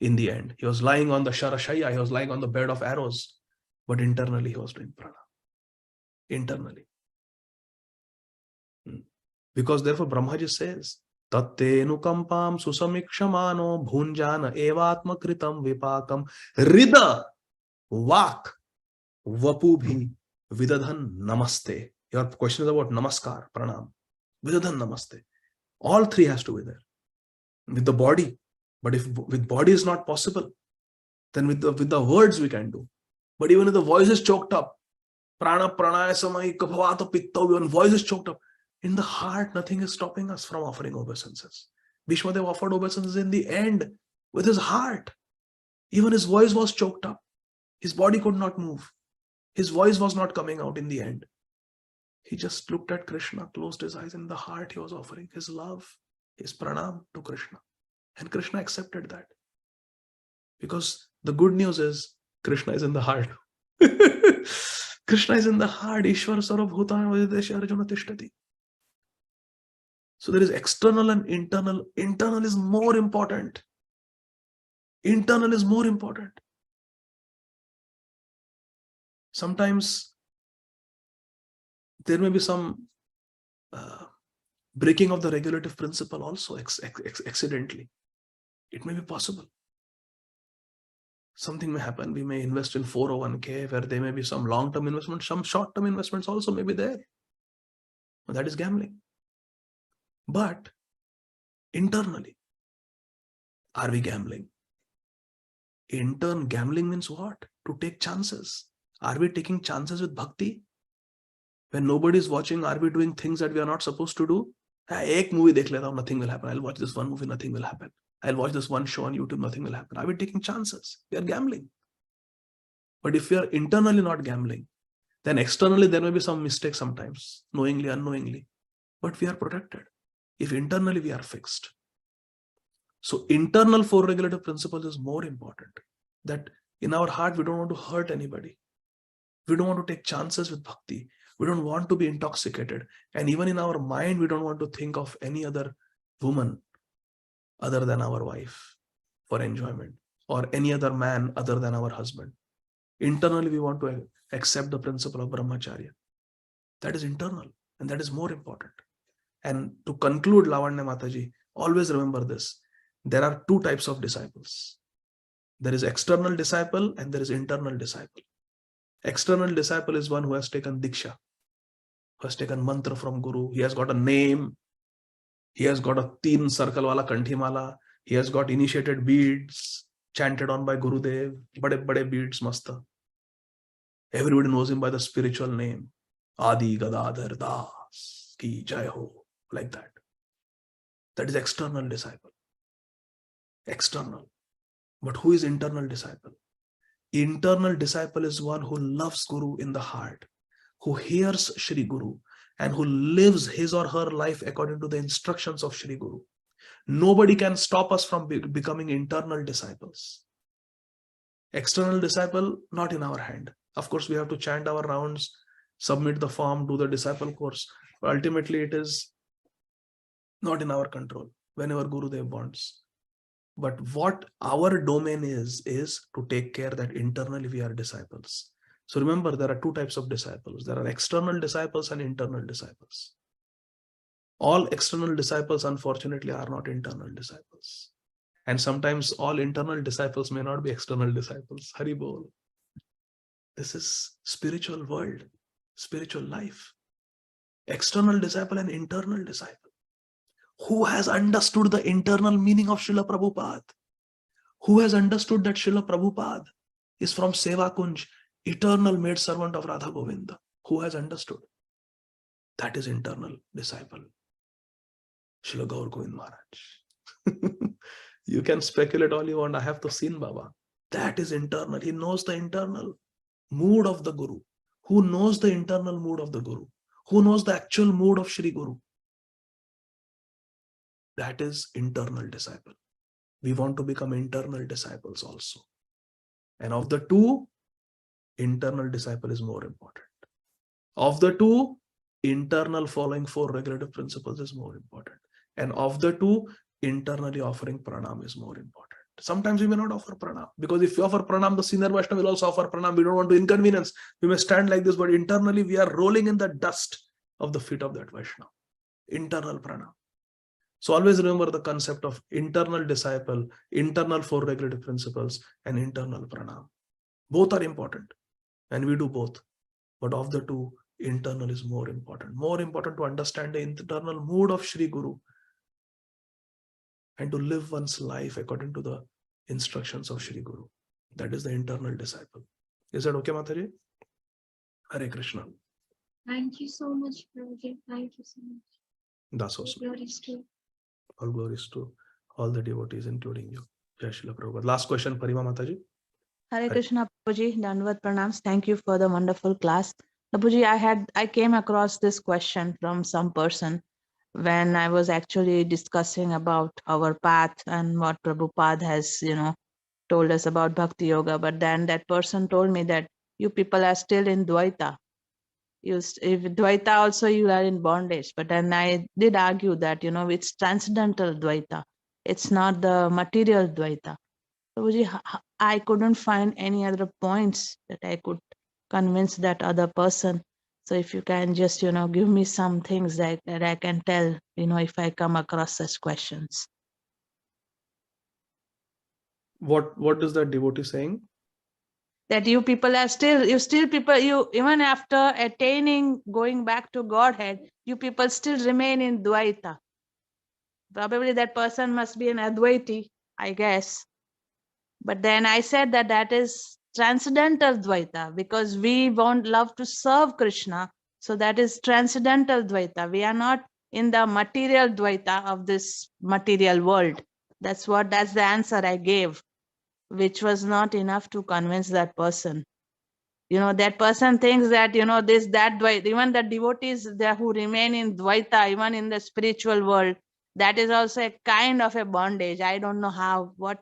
in the end. He was lying on the Sharashaya, he was lying on the bed of arrows. But internally he was doing pranam. Internally. Because therefore Brahmaji says, Tatte nukampam susamikshamano bhunjana evatma kritam vipakam rida vak vapubhi vidadhan namaste. Your question is about namaskar, pranam. Vidadhan namaste. All 3 has to be there. With the body. But if with body is not possible, then with the words we can do. But even if the voice is choked up, prana pranaya samai kapavata pitta, even voice is choked up, in the heart, nothing is stopping us from offering obeisances. Bhishmadev offered obeisances in the end with his heart. Even his voice was choked up. His body could not move. His voice was not coming out in the end. He just looked at Krishna, closed his eyes, in the heart he was offering his love, his pranam to Krishna. And Krishna accepted that. Because the good news is, Krishna is in the heart. Krishna is in the heart. Ishwar sarvabhutana vaidesha arjuna tishtati. So there is external and internal. Internal is more important. Internal is more important. Sometimes there may be some breaking of the regulative principle also accidentally. It may be possible. Something may happen. We may invest in 401k where there may be some long-term investment, some short-term investments also may be there. That is gambling. But internally, are we gambling? Gambling means what? To take chances. Are we taking chances with bhakti? When nobody is watching, are we doing things that we are not supposed to do? Ek movie dekh leta hu, nothing will happen. I'll watch this one movie, nothing will happen. I'll watch this one show on YouTube, nothing will happen. Are we taking chances? We are gambling. But if we are internally not gambling, then externally there may be some mistakes sometimes, knowingly, unknowingly. But we are protected. If internally we are fixed. So internal 4 regulative principles is more important. That in our heart, we don't want to hurt anybody. We don't want to take chances with bhakti. We don't want to be intoxicated. And even in our mind, we don't want to think of any other woman other than our wife for enjoyment, or any other man other than our husband. Internally, we want to accept the principle of brahmacharya. That is internal, and that is more important. And to conclude, Lavanya Mataji, always remember this. There are 2 types of disciples. There is external disciple and there is internal disciple. External disciple is one who has taken diksha, who has taken mantra from Guru. He has got a name. He has got a 3 circle wala kanthi mala. He has got initiated beads. chanted on by Gurudev, bade beads masta. Everybody knows him by the spiritual name, Ādi Gadādhara Dāsa ki jai ho, like that. That is external disciple. External. But who is internal disciple? Internal disciple is one who loves Guru in the heart, who hears Shri Guru, and who lives his or her life according to the instructions of Shri Guru. Nobody can stop us from becoming internal disciples. External disciple, not in our hand. Of course, we have to chant our rounds, submit the form, do the disciple course. But ultimately, it is not in our control whenever Gurudev wants. But what our domain is to take care that internally we are disciples. So remember, there are two types of disciples. There are external disciples and internal disciples. All external disciples, unfortunately, are not internal disciples. And sometimes all internal disciples may not be external disciples. Hari Bol. This is spiritual world, spiritual life. External disciple and internal disciple. Who has understood the internal meaning of Srila Prabhupada? Who has understood that Srila Prabhupada is from Seva Kunj, eternal maid servant of Radha Govinda? Who has understood? That is internal disciple. Srila Gaur Govind Maharaj. You can speculate all you want. I have to seen Baba. That is internal. He knows the internal mood of the Guru. Who knows the internal mood of the Guru? Who knows the actual mood of Shri Guru? That is internal disciple. We want to become internal disciples also. And of the two, internal disciple is more important. Of the two, internal following 4 regulative principles is more important. And of the two, internally offering pranam is more important. Sometimes we may not offer pranam, because if you offer pranam, the senior Vaishnava will also offer pranam. We don't want to inconvenience. We may stand like this, but internally we are rolling in the dust of the feet of that Vaishnava. Internal pranam. So always remember the concept of internal disciple, internal 4 regulative principles, and internal pranam. Both are important, and we do both. But of the two, internal is more important. More important to understand the internal mood of Shri Guru and to live one's life according to the instructions of Shri Guru. That is the internal disciple. Is that okay, Mataji? Hare Krishna. Thank you so much, Prabhuji. Thank you so much. Dasos. Glories to All glories to all the devotees, including you. Jai Srila Prabhupada. Last question, Parima Mataji. Hare Krishna, Prabhuji. Dandavat pranams. Thank you for the wonderful class. Prabhuji, I came across this question from some person when I was actually discussing about our path and what Prabhupada has, told us about Bhakti Yoga. But then that person told me that you people are still in Dvaita. If Dvaita also you are in bondage. But then I did argue that, it's transcendental Dvaita. It's not the material Dvaita. Prabhuji, I couldn't find any other points that I could convince that other person. So if you can just, give me some things that I can tell, if I come across such questions. What is that devotee saying? That you people are still even after attaining, going back to Godhead, you people still remain in Dvaita. Probably that person must be an Advaiti, I guess. But then I said that is transcendental Dvaita, because we want love to serve Krishna. So that is transcendental Dvaita. We are not in the material Dvaita of this material world. That's the answer I gave, which was not enough to convince that person. That person thinks that, that Dvaita, even the devotees there who remain in Dvaita, even in the spiritual world, that is also a kind of a bondage. I don't know what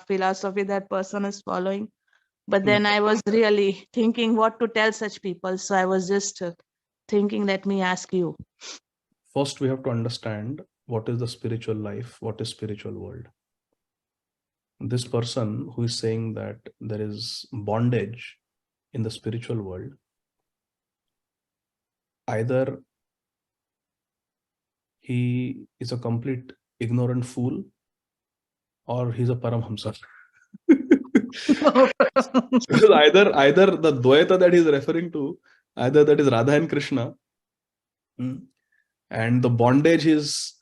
philosophy that person is following. But then I was really thinking what to tell such people. So I was just thinking, let me ask you. First, we have to understand what is the spiritual life, what is spiritual world. This person who is saying that there is bondage in the spiritual world, either he is a complete ignorant fool or he's a Paramhamsa. Because either the Dvaita that he's referring to, either that is Radha and Krishna, and the bondage he's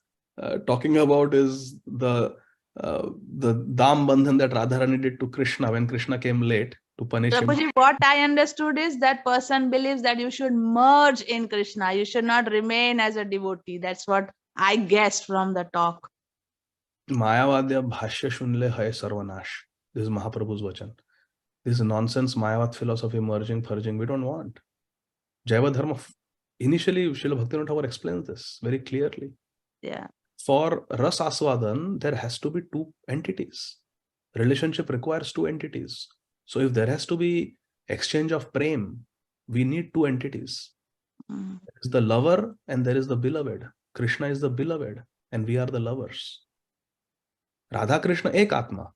talking about is the the Dam Bandhan that Radharani did to Krishna when Krishna came late to punish him. Prabhuji, what I understood is that person believes that you should merge in Krishna. You should not remain as a devotee. That's what I guessed from the talk. Mayavadya bhashya shunle hai sarvanash. This is Mahaprabhu's vachan. This is nonsense Mayavad philosophy, merging, purging, we don't want. Jaiva Dharma, initially Srila Bhaktivinoda Thakur explains this very clearly. Yeah. For Ras Aswadan, there has to be two entities. Relationship requires two entities. So if there has to be exchange of prem, we need two entities. Mm. There is the lover and there is the beloved. Krishna is the beloved and we are the lovers. Radha Krishna ek atma,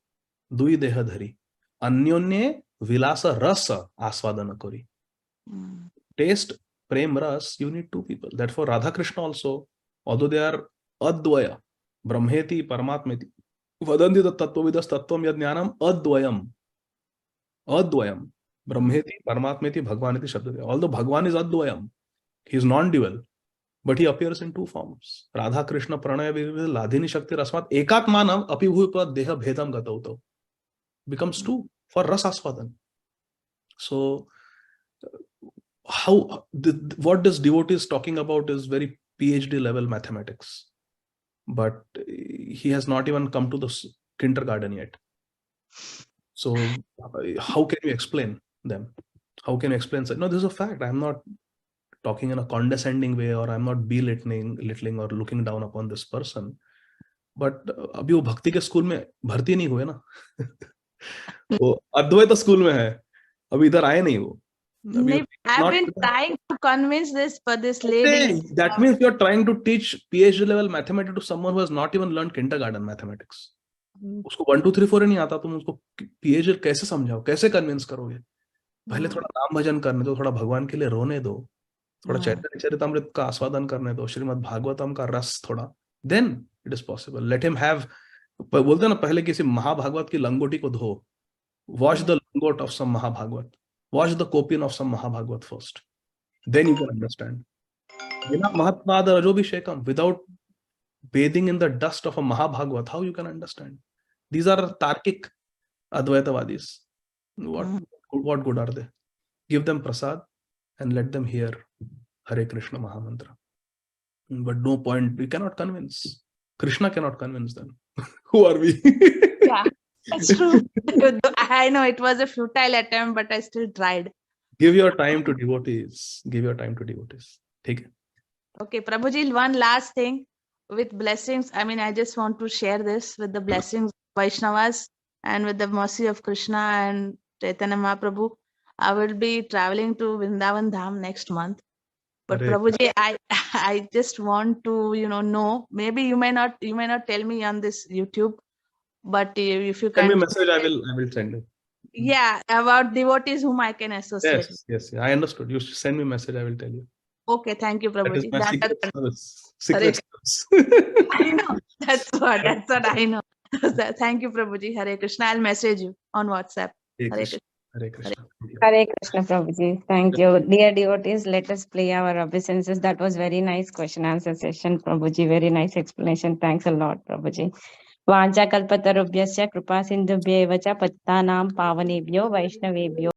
dui deha dhari, anyonye vilasa rasa aswadana kori. Mm. Taste prem ras, you need two people. Therefore, Radha Krishna also, although they are advaya, brahmeti, paramatmeti, vadanti tattvavidas tattvam yajnanam advayam. Advayam. Brahmeti, Paramatmeti, Bhagwaniti, Shabdati. Although Bhagwan is Advayam, he is non-dual, but he appears in two forms. Radha Krishna Pranaya Ladhini Shakti Rasmat Ekatmanam Apibhupa Deha Bhedam Gatauto becomes two for Rasaswadan. So, what this devotee is talking about is very PhD level mathematics, but he has not even come to the kindergarten yet. So how can you explain them? How can you explain? No, this is a fact. I'm not talking in a condescending way, or I'm not belittling or looking down upon this person. But अभी वो भक्ति के school में भर्ती नहीं हुए ना. वो अद्वैत स्कूल में है. अभी इधर आए नहीं वो. I've been trying to convince this lady. That means you're trying to teach PhD level mathematics to someone who has not even learned kindergarten mathematics. उसको 1 2 3 4 नहीं आता, तुम उसको PhD कैसे समझाओ, कैसे कन्विंस करोगे? पहले थोड़ा नाम भजन करने दो, थोड़ा भगवान के लिए रोने दो, थोड़ा चैतन्य चरितामृत का आस्वादन करने दो, श्रीमद् भागवतम का रस थोड़ा, then it is possible. Let him have, बोलते हैं ना, पहले किसी महाभागवत की लंगोटी को धो, wash the langot of some Mahabhagavat, wash the copin of some Mahabhagavat first, then you can understand. बिना महात्माद रजोभिषेकम, without bathing in the dust of a Mahabhagavat, how you can understand? These are Tarkic Advaitavadis. What good are they? Give them prasad and let them hear Hare Krishna Mahamantra. But no point, we cannot convince. Krishna cannot convince them. Who are we? Yeah, that's true. I know it was a futile attempt, but I still tried. Give your time to devotees. Give your time to devotees. Take it. Okay, Prabhuji, one last thing with blessings. I mean, I just want to share this with the blessings of Vaishnavas and with the mercy of Krishna and Caitanya Mahaprabhu. I will be traveling to Vrindavan Dham next month. But Hare Prabhuji, I just want to, know, maybe you may not tell me on this YouTube, but if you can send me a message, I will send it. Yeah, about devotees whom I can associate. Yes, I understood. You send me a message, I will tell you. Okay, thank you, That is Prabhuji. my secret service. I know. That's what I know. Thank you, Prabhuji. Hare Krishna. I'll message you on WhatsApp. Hare Hare Krishna. Hare Krishna. Hare Krishna, Prabhuji. Thank you. Dear devotees, let us play our obeisances. That was very nice question answer session, Prabhuji. Very nice explanation. Thanks a lot, Prabhuji. वाञ्छाकल्पतरुभ्यश्च कृपासिन्धुभ्यैव च पतितानां पावनेभ्यो वैष्णवेभ्यो